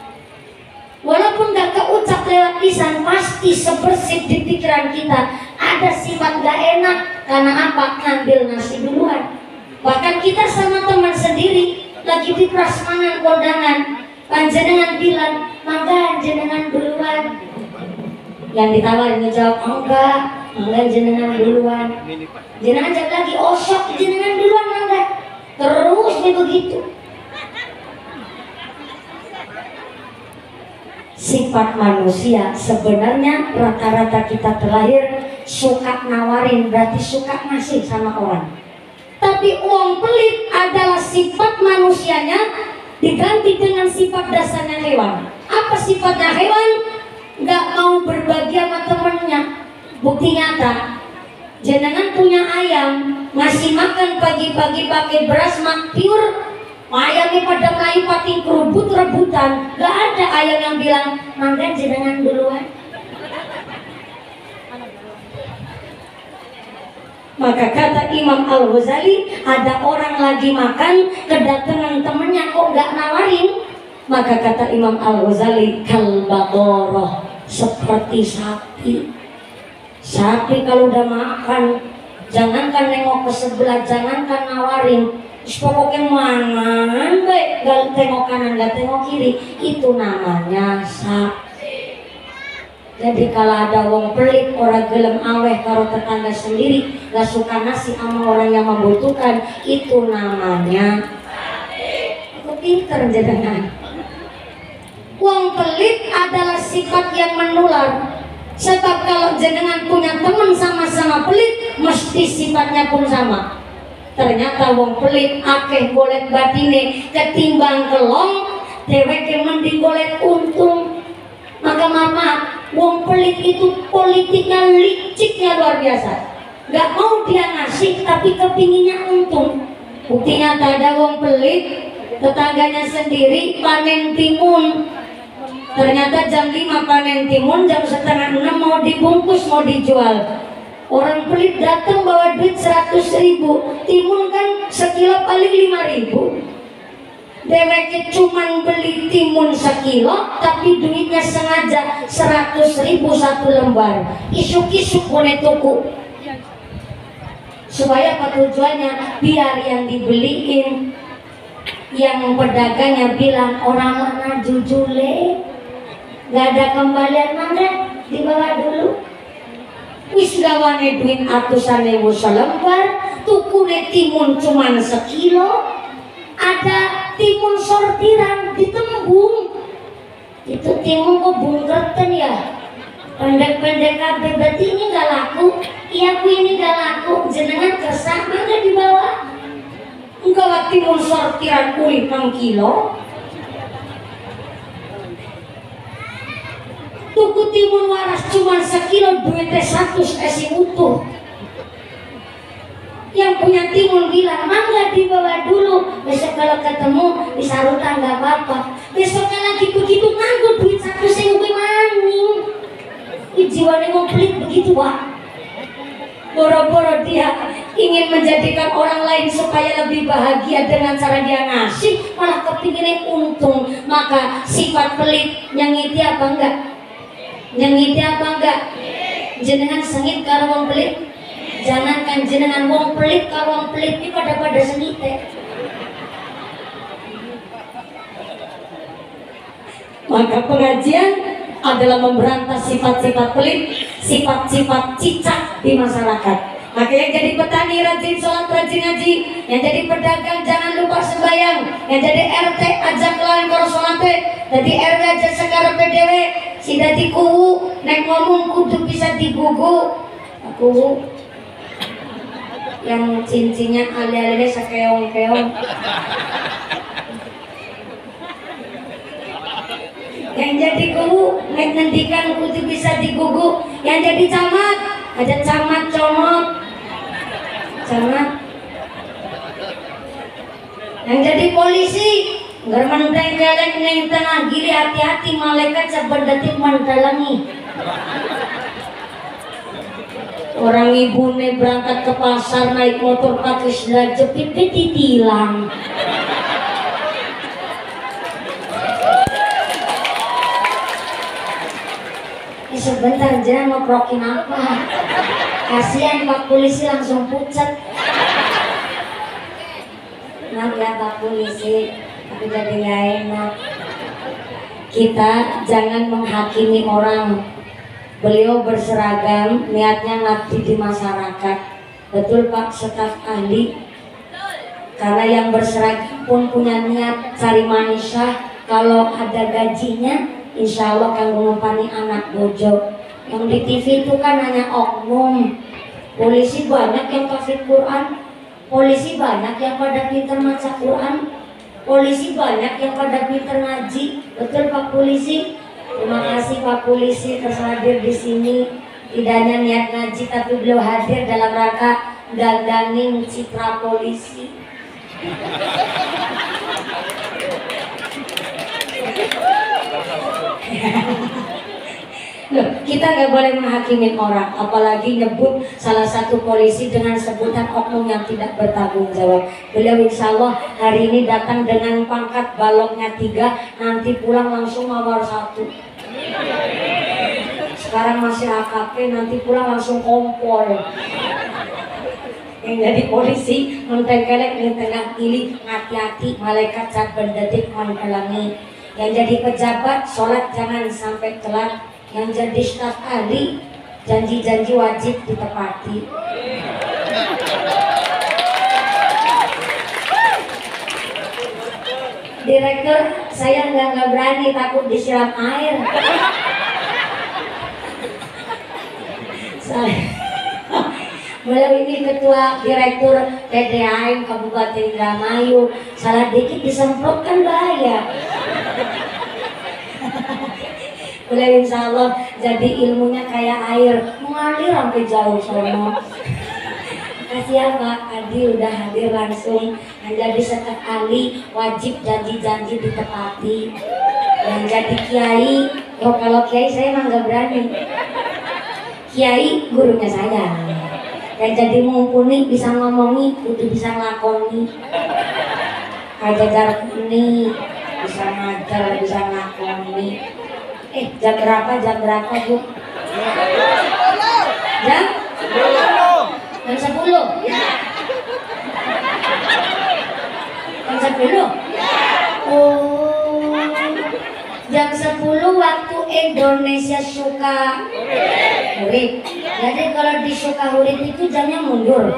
A: Walaupun gak keucap lewat lisan, pasti sebersih di pikiran kita ada sifat gak enak. Karena apa? Ngambil nasi duluan. Bahkan kita sama teman sendiri lagi di prasmanan kondangan, panjenengan bilang, mangga jenengan duluan. Yang ditawarin ngejawab, enggak jenengan duluan. Jenengan jawab lagi, oh sok jenengan duluan enggak. Terus nih begitu. Sifat manusia sebenarnya rata-rata kita terlahir suka nawarin, berarti suka ngasih sama orang. Tapi uang pelit adalah sifat manusianya diganti dengan sifat dasarnya hewan. Apa sifatnya hewan? Nggak mau berbagi sama temennya. Bukti nyata, jenengan punya ayam, ngasih makan pagi-pagi pakai beras mak pure, ayamnya pada melayu pating kerubut rebutan, gak ada ayam yang bilang mangga jenengan duluan. Maka kata Imam Al-Ghazali, ada orang lagi makan, kedatangan temennya kok gak nawarin. Maka kata Imam Al-Ghazali, kalbaqarah, seperti sapi. Sapi kalau udah makan, jangankan nengok ke sebelah, jangankan nawarin, pokoknya mana baik, gak tengok kanan, gak tengok kiri, itu namanya sapi. Jadi kalau ada wong pelit, orang gelem aweh karo tetangga sendiri, gak suka nasi sama orang yang membutuhkan, itu namanya itu pinter jenengan. Wong pelit adalah sifat yang menular. Sebab kalau jenengan punya teman sama-sama pelit, mesti sifatnya pun sama. Ternyata wong pelit akeh golek batine ketimbang kelong, dheweke mending golek untung. Maka maaf, wong pelit itu politiknya liciknya luar biasa. Gak mau dia ngasih tapi kepinginnya untung. Buktinya tak ada wong pelit, tetangganya sendiri panen timun. Ternyata jam 5 panen timun, jam setengah 6 mau dibungkus, mau dijual. Orang pelit datang bawa duit 100.000, timun kan sekilo paling 5.000. Deweke cuman beli timun sekilo, tapi duitnya sengaja 100.000 satu lembar. Isuk-isuk boleh tuku. Supaya apa tujuannya? Biar yang dibeliin, yang pedagangnya bilang orang mana jujule, gak ada kembalian, mana dibawa dulu. Wis gawane duit atusan ewu selembar, tukune timun cuman sekilo. Ada timun sortiran ditembung, itu timun kok bungkerten ya, pendek-pendek kabeh, berarti ini gak laku. Iya bu, ini gak laku, jenengan kesak mana dibawa. Enggak lah, timun sortiran kulit 6 kilo. Tuku timun waras cuma sekilo, duitnya 100 esi utuh. Yang punya timun bilang, mangga dibawa dulu, besok kalau ketemu disarutan gak apa-apa. Besoknya lagi begitu nganggur duit 100.000 maning. Jiwanya mau pelit begitu Pak. Boro-boro dia ingin menjadikan orang lain supaya lebih bahagia dengan cara dia ngasih, malah kepinginnya untung. Maka sifat pelit nyengiti apa enggak? Nyengiti apa enggak? Jenengan sengit karo wong pelit? Jangankan jenengan wong pelit, kalau wong pelit ini pada sengite. Maka pengajian adalah memberantas sifat-sifat pelit, sifat-sifat cicak di masyarakat. Maka yang jadi petani rajin sholat, rajin ngaji, yang jadi pedagang jangan lupa sembahyang, yang jadi RT ajak lain kalau sholat, jadi RW aja sekarang PDW, si dadi kuwu, nek ngomong kudu bisa digugu, kuwu yang cincinnya alih-alihnya sekeong-keong, yang jadi kuwu nek ngendikan kudu bisa digugu, yang jadi camat ada camat comot, camat, yang jadi polisi ngermenteng kelek neng tengah gili, hati-hati malaikat sebendetik mendalangi. Orang ibune berangkat ke pasar naik motor pakai sendal jepit ditilang. Sebentar jangan mau prokin apa? Kasihan Pak Polisi langsung pucat. Maaf ya Pak Polisi, tapi jadi nggak enak. Kita jangan menghakimi orang. Beliau berseragam, niatnya ngabdi di masyarakat. Betul Pak Staf Ahli. Karena yang berseragam pun punya niat cari manisah. Kalau ada gajinya, insya Allah kan ngumpani anak bojo. Yang di TV itu kan hanya oknum. Polisi banyak yang hafid Quran, polisi banyak yang pada pintar maca Quran, polisi banyak yang pada pintar ngaji. Betul Pak Polisi? Terima kasih Pak Polisi telah hadir di sini. Tidak hanya niat ngaji, tapi beliau hadir dalam rangka dandanin citra polisi. Kita nggak boleh menghakimi orang, apalagi nyebut salah satu polisi dengan sebutan oknum yang tidak bertanggung jawab. Beliau insya Allah hari ini datang dengan pangkat baloknya 3, nanti pulang langsung mawar 1. Sekarang masih AKP, nanti pulang langsung kompol. Yang jadi polisi mentengkelek di tengah pilih, hati-hati malaikat cat berdetik menghalangi. Yang jadi pejabat sholat jangan sampai telat. Yang jadi staf ahli janji-janji wajib ditepati. Direktur, saya nggak berani, takut disiram air. Beliau ini ketua direktur PDAM Kabupaten Indramayu, salah dikit disemprotkan bahaya. Beliau insya Allah jadi ilmunya kayak air, mengalir sampai jauh sono. Kasih ya Pak Adi udah hadir langsung. Yang jadi staf ahli wajib janji-janji ditepati. Yang jadi kiai, oh kalau kiai saya emang gak berani. Kiai gurunya saya. Yang jadi mumpuni bisa ngomongi, kudu bisa ngelakoni. Ajar ini bisa ngajar, bisa ngelakoni. Jam berapa Bu? Jam 10? Jam 10? Oh, jam 10 waktu Indonesia suka hurip. Jadi kalau di suka hurip itu jamnya mundur.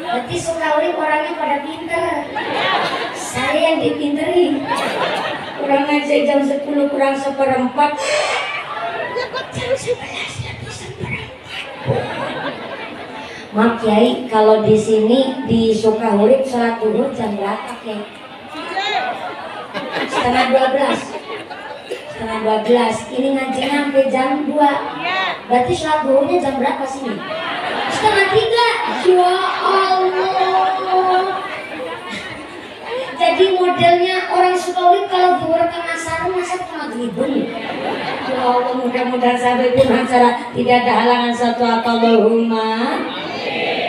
A: Berarti suka hurip orangnya pada pinter. Saya yang dipinterin. Kurang aja jam 10 kurang 1/4. Jam 11 lebih 1/4. Maaf Kiai, kalau di sini di Sukahurip sholat duhur jam berapa Kiai? Setengah 12. Ini ngajinya sampai jam 2. Berarti sholat duhurnya jam berapa sini? Setengah 3. Ya Allah. Jadi modelnya orang Sukahurip kalau duhur ke asaran masa ke maghribun. Ya Allah, mudah-mudahan sampai pun acara tidak ada halangan satu apa Allahumma.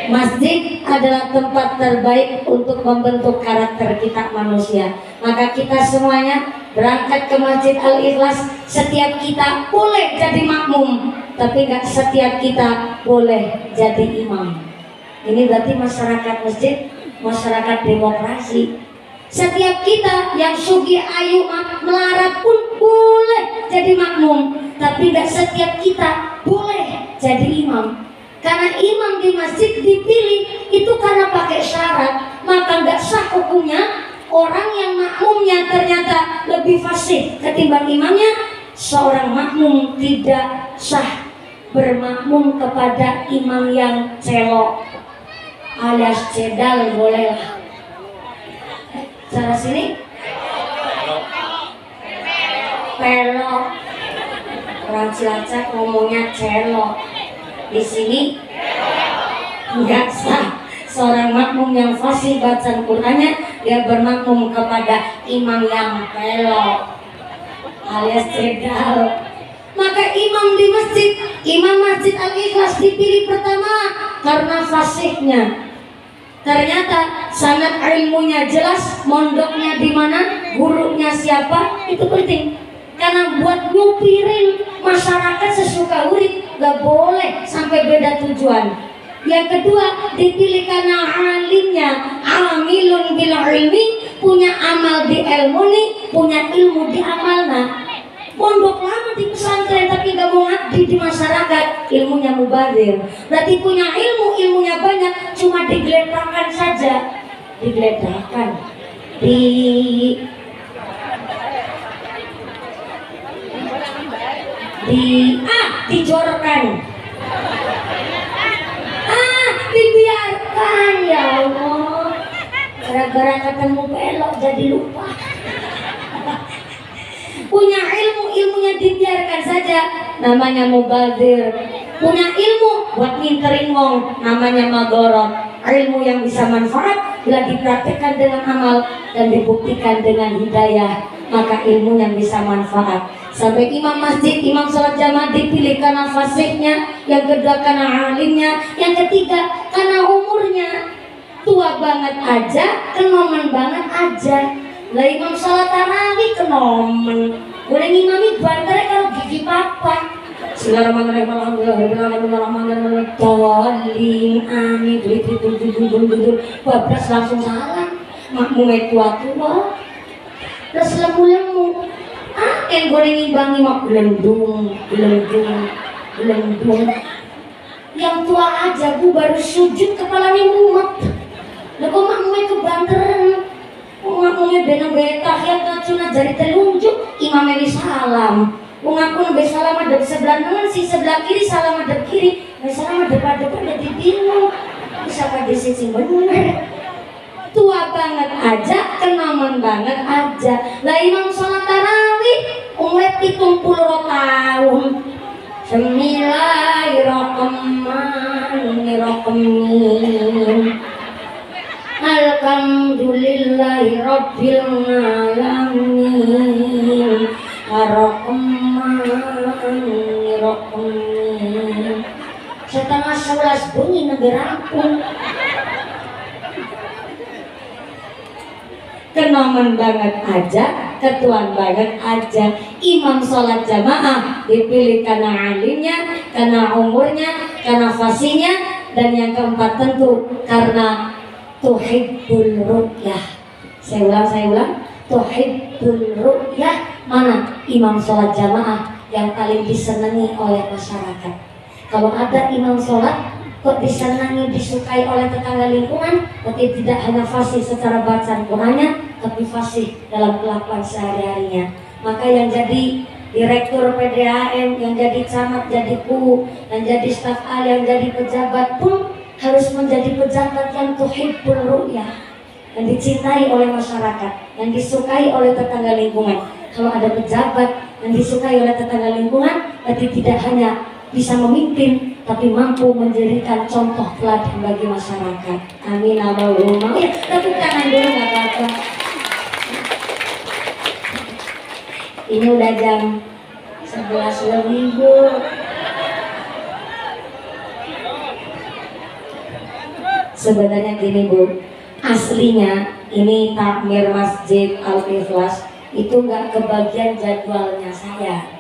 A: Masjid adalah tempat terbaik untuk membentuk karakter kita manusia. Maka kita semuanya berangkat ke Masjid Al-Ikhlas. Setiap kita boleh jadi makmum, tapi nggak setiap kita boleh jadi imam. Ini berarti masyarakat masjid, masyarakat demokrasi. Setiap kita yang sugih ayu melarat pun boleh jadi makmum, tapi nggak setiap kita boleh jadi imam. Karena imam di masjid dipilih itu karena pakai syarat, maka nggak sah hukumnya. Orang yang makmumnya ternyata lebih fasih ketimbang imamnya, seorang makmum tidak sah bermakmum kepada imam yang celok alias cedal. Boleh lah. Cara sini pelok, orang Cilacap ngomongnya celok. Di sini nggak sah seorang makmum yang fasih bacaan Qur'annya dia bermakmum kepada imam yang pelok alias cedal. Maka imam di masjid, imam Masjid Al-Ikhlas dipilih pertama karena fasihnya. Ternyata sanad ilmunya jelas, mondoknya di mana, gurunya siapa, itu penting. Karena buat nyupirin masyarakat sesuka urip gak boleh sampai beda tujuan. Yang kedua, dipilih karena alimnya, amilun bil ilmi, punya amal di ilmuni, punya ilmu di amalna. Pondok lama di pesantren tapi gak mau ngabdi di masyarakat, ilmunya mubazir. Berarti punya ilmu, ilmunya banyak, cuma digeletakkan saja. Digeletakkan dijorkan, dibiarkan. Ya Allah, gara-gara ketemu belok jadi lupa. Punya ilmu, ilmunya dibiarkan saja, namanya mubazir. Punya ilmu buat nginterin wong, namanya magorot. Ilmu yang bisa manfaat bila dipraktikkan dengan amal dan dibuktikan dengan hidayah, maka ilmu yang bisa manfaat. Sampai imam masjid, imam sholat jamaah dipilih karena fasihnya, yang kedua karena alimnya, yang ketiga karena umurnya. Tua banget aja, kenomen banget aja. Lah imam sholat tarawih kenomen, boleh ngimami banter kalau gigi papa. Bismillahirrahmanirrahim. Alhamdulillahirrahmanirrahim. Tolong amin. Duduk. Bablas langsung salam. Makmumnya tua-tua. Terus lemu-lemu. Yang boleh ngimbangi mak gelendung. Yang tua aja bu baru sujud kepalanya mumet. Lah kok makmumnya kebanteran. Makmumnya benang betahiyat ngacuna jari telunjuk. Imamnya salam. Aku lebih salam ada di sebelah kanan, si sebelah kiri salam ada kiri, salam ada depan jadi bingung. Bisa pada sisi bener. Tua banget aja, kenaman banget aja. Lah imam sholat tarawih umur 70 tahun. Bismillahirrahmanirrahim. Alhamdulillahi rabbil alamin. Ar-Rahmanir-Rahim. Setengah 11 bunyi negara rampung. Kenomen banget aja, ketuan banget aja. Imam sholat jamaah dipilih karena alimnya, karena umurnya, karena fasihnya, dan yang keempat tentu karena tuhibbul ru'yah. Saya ulang. Tuhibbul ru'yah. Mana imam sholat jamaah yang paling disenangi oleh masyarakat? Kalau ada imam sholat kok disenangi, disukai oleh tetangga lingkungan, berarti tidak hanya fasih secara bacaan Qur'annya, tapi fasih dalam kelakuan sehari-harinya. Maka yang jadi direktur PDAM, yang jadi camat, jadi PU, yang jadi staf ahli, yang jadi pejabat pun harus menjadi pejabat yang tuhibbul ru'yah, yang dicintai oleh masyarakat, yang disukai oleh tetangga lingkungan. Kalau ada pejabat yang disukai oleh tetangga lingkungan, berarti tidak hanya bisa memimpin, tapi mampu menjadikan contoh teladan bagi masyarakat. Amin Allahumma. Ya, tepuk tangan dulu nggak apa-apa. Ini udah jam 11 lebih bu. Sebenarnya gini bu, aslinya ini takmir Masjid Al-Ikhlas itu nggak kebagian jadwalnya saya.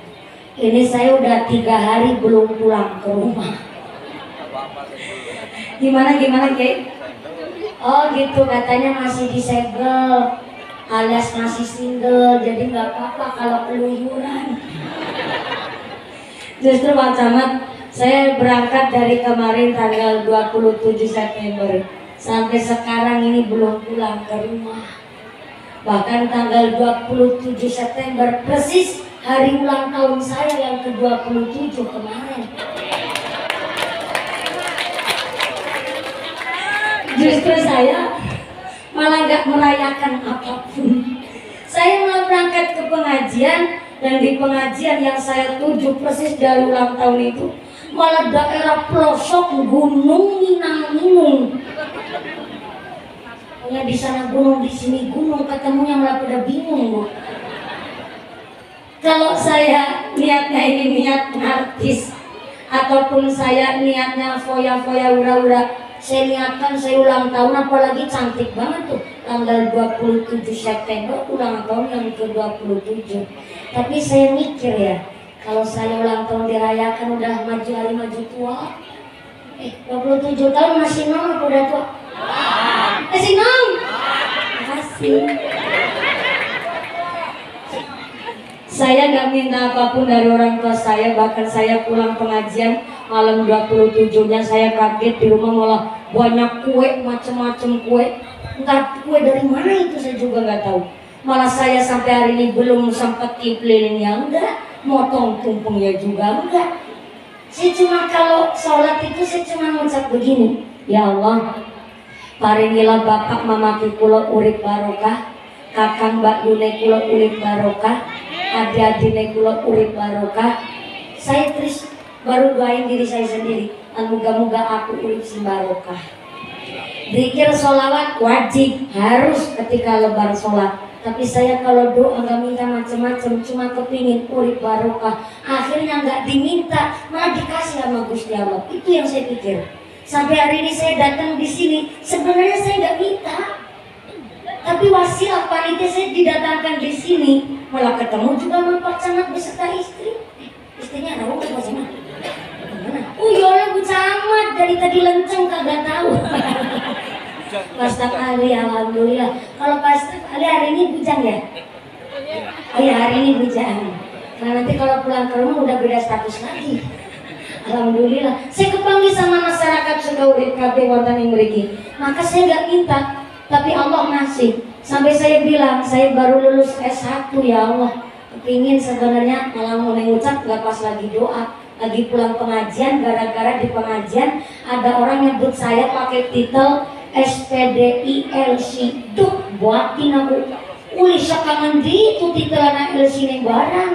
A: Ini saya udah 3 hari belum pulang ke rumah. Gimana Kek? Oh gitu, katanya masih disegel alias masih single, jadi nggak apa-apa kalau keluyuran. Justru Pak Camat, saya berangkat dari kemarin tanggal 27 September sampai sekarang ini belum pulang ke rumah. Bahkan tanggal 27 September persis hari ulang tahun saya yang ke-27 kemarin. Justru saya malah gak merayakan apapun. Saya malah berangkat ke pengajian, dan di pengajian yang saya tuju persis dari ulang tahun itu malah daerah pelosok Gunung Minang-Minung. Di sana gunung, di sini gunung, ketemunya malah pada bingung bu. Kalau saya niatnya ini niat artis, ataupun saya niatnya foya-foya ura-ura, saya niatkan saya ulang tahun, apalagi cantik banget tuh tanggal 27 September ulang tahun yang ke-27. Tapi saya mikir ya, kalau saya ulang tahun dirayakan udah maju hari maju tua. 27 tahun masih nong aku udah tua. Masih nong. Makasih. Saya gak minta apapun dari orang tua saya, bahkan saya pulang pengajian malam 27-nya saya kaget di rumah malah banyak kue, macem-macem kue. Entah kue dari mana itu saya juga nggak tahu. Malah saya sampai hari ini belum sempat tiup lilinnya enggak, motong tumpengnya juga enggak. Saya cuma kalau sholat itu saya cuma mengucap begini, ya Allah, paringilah bapak mamaki kula urip barokah, kakang mbak yune kula urip barokah, adik-adine kula urip barokah. Saya terus baru doain diri saya sendiri, dan moga-moga aku urip si barokah. Zikir sholawat wajib, harus ketika lebar sholat. Tapi saya kalau doa nggak minta macam-macam, cuma kepingin urip barokah. Akhirnya nggak diminta, malah dikasih sama Gusti Allah. Itu yang saya pikir. Sampai hari ini saya datang di sini, sebenarnya saya nggak minta. Tapi wasilah panitia saya didatangkan di sini, malah ketemu juga sama Pak Camat beserta istri. Istrinya ada Pak Camat. Oh iya, Bu Camat dari tadi lenceng kagak tahu. Pak Staf Ali, alhamdulillah. Kalau Pak Staf Ali hari ini bujang ya? Oh iya, hari ini bujang. Nah nanti kalau pulang ke rumah udah beda status lagi. Alhamdulillah. Saya kepanggil sama masyarakat Sukaurip KB wonten ing mriki. Maka saya nggak minta, tapi Allah ngasih. Sampai saya bilang, saya baru lulus S1 ya Allah. Kepingin sebenarnya malah mau ngucap nggak pas lagi doa. Lagi pulang pengajian, gara-gara di pengajian ada orang nyebut saya pakai titel SPDILC. Tuh buatin aku uli sekangan di itu titelan LC ini barang.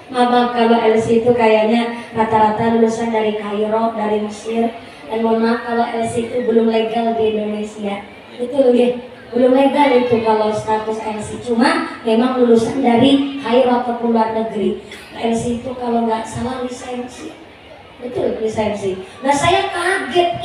A: Mama kalau LC itu kayaknya rata-rata lulusan dari Kairo, dari Mesir. Dan mohon maaf kalau LC itu belum legal di Indonesia. Betul ya, belum legal itu kalau status LC. Cuma memang lulusan dari Kairo ataupun luar negeri. LC itu kalau nggak salah lisensi. Betul, lisensi. Nah saya kaget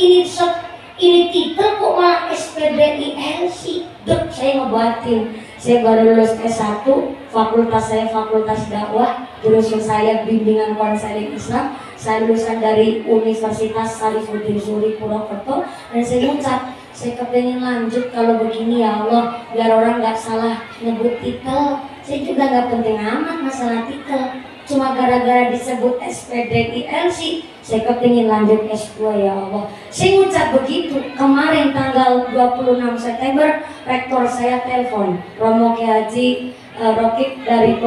A: ini titel kok malah SPDILC. Dek, saya ngebatin. Saya baru lulus S1, fakultas saya fakultas dakwah, jurusan saya bimbingan konseling Islam. Saya lulusan dari Universitas Sarifuddin Suri Purwokerto. Dan saya ucap, saya kepengen lanjut kalau begini ya Allah, biar orang nggak salah nyebut titel. Saya juga nggak penting amat masalah titel. Cuma gara-gara disebut SPDILC, saya kepingin lanjut S2 ya Allah. Saya ngucap begitu. Kemarin tanggal 26 September, rektor saya telepon, Romo Kiai Haji Rokib dari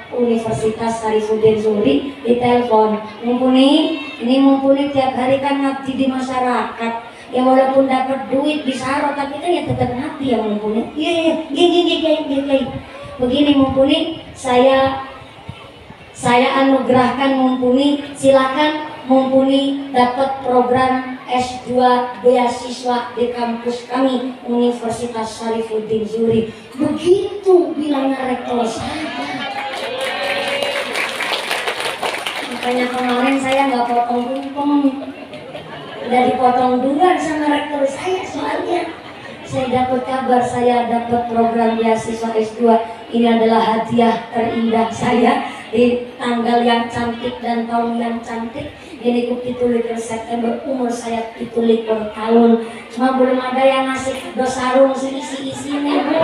A: Universitas Sarifuddin Suri, ditelepon. Mumpuni tiap hari kan ngabdi di masyarakat. Ya walaupun dapat duit bisa tapi kan ya tetap ngabdi ya Mumpuni. Iya, begini Mumpuni, saya anugerahkan Mumpuni, silakan Mumpuni dapat program S2 beasiswa di kampus kami Universitas Sarifuddin Suri. Begitu bilangnya rektor saya. Makanya kemarin saya nggak potong tumpeng, udah dipotong duluan sama rektor saya. Soalnya saya dapat kabar saya dapat program beasiswa S2. Ini adalah hadiah terindah saya di tanggal yang cantik dan tahun yang cantik. Ini ku pitulik September, umur saya pitulik per tahun. Cuma belum ada yang ngasih dosarung isi-isinya Bu.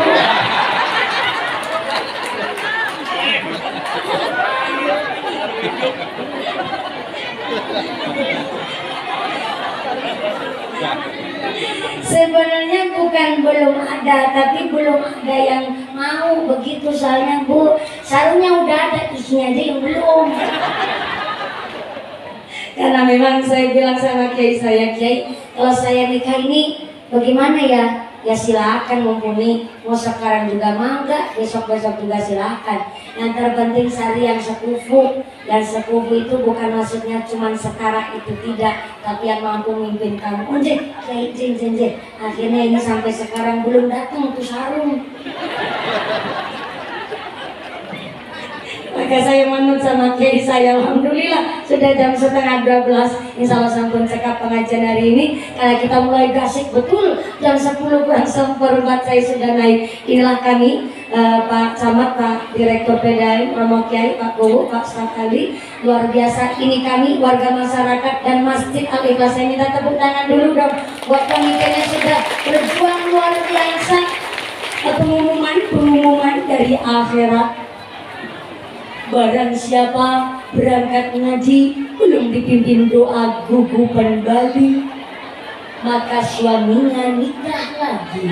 A: Sebenarnya bukan belum ada, tapi belum ada yang mau begitu. Soalnya Bu, sarungnya udah ada, isinya aja yang belum. Karena memang saya bilang sama Kiai saya, Kiai, kalau saya nikah ini bagaimana ya? Ya silakan Mumpuni, mau sekarang juga mau enggak, besok-besok juga silakan. Yang terpenting sari yang sekufu. Yang sekufu itu bukan maksudnya cuma setara, itu tidak, tapi yang mampu memimpin kamu. Unjek, Kiai jen. Akhirnya ini sampai sekarang belum datang tuh sarung. Maka saya manut sama Kiai saya, alhamdulillah sudah jam 11:30. Insya Allah sampun cekap pengajian hari ini. Karena kita mulai gasik betul, jam 10:04 saya sudah naik. Inilah kami, Pak Camat, Pak Direktur PDAM, Romo Kiai, Pak Bowo, Pak Staf Ali. Luar biasa, ini kami warga masyarakat dan Masjid Al-Ikhlas. Saya minta tepuk tangan dulu dong buat panitianya sudah berjuang luar biasa. Pengumuman dari akhirat. Barang siapa berangkat ngaji belum dipimpin doa gugupan Bali, maka suaminya nikah lagi.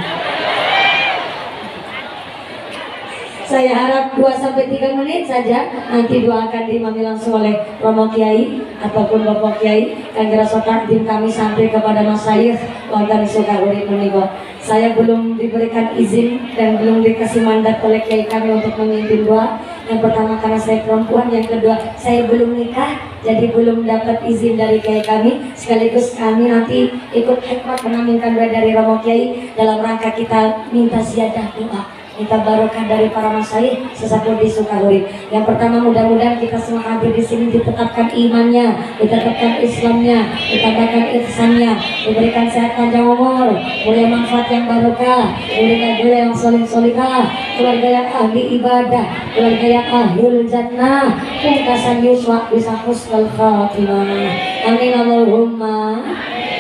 A: Saya harap 2-3 menit saja, nanti doa akan diimami langsung oleh Romo Kiai ataupun Bapak Kiai. Kang rasa takdim kami sampai kepada Masyayikh wonten Sukaurip menika. Saya belum diberikan izin dan belum dikasih mandat oleh Kiai kami untuk memimpin doa. Yang pertama karena saya perempuan, yang kedua saya belum nikah, jadi belum dapat izin dari Kiai kami. Sekaligus kami nanti ikut hikmat mengaminkan doa dari Romo Kiai dalam rangka kita minta ziyadah doa. minta barokah dari para masyayikh sesampun di Sukahurip. Yang pertama, mudah-mudahan kita semua hadir di sini ditetapkan imannya, ditetapkan Islamnya, ditambahkan ihsannya, diberikan sehat panjang umur, mulia manfaat yang barokah, diberikan keluarga yang soleh-solehah, keluarga yang ahli ibadah, keluarga yang ahlul jannah, pungkasan yuswa bisa husnul khatimah. Amin Allahumma.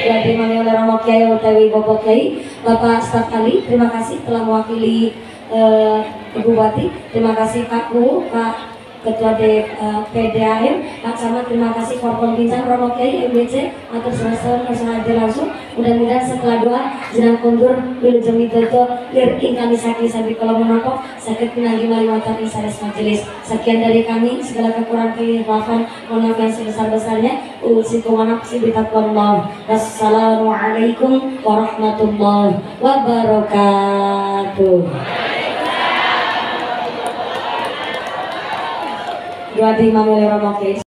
A: Jadi mami oleh Romo Kiai utawi Bapak Kiai, Bapak Staf Ali, terima kasih telah mewakili Ibu Bupati, terima kasih Pak Guru, Pak Ketua PDAM, Pak Camat, terima kasih Korpon Bincang, Romo Kiai, MBC, atur semester hadir langsung. Mudah-mudahan setelah doa jenang kundur wilujeng mitoto lir ingkang sakit sabi kalau menapa sakit pinanggi maliwatan ing sanes majelis. Sekian dari kami, segala kekurangan kekhilafan mohon maaf yang sebesar-besarnya. Usikum wa nafsi bitaqwallah. Wassalamualaikum warahmatullahi wabarakatuh. Dua di Imam Romo Kiai.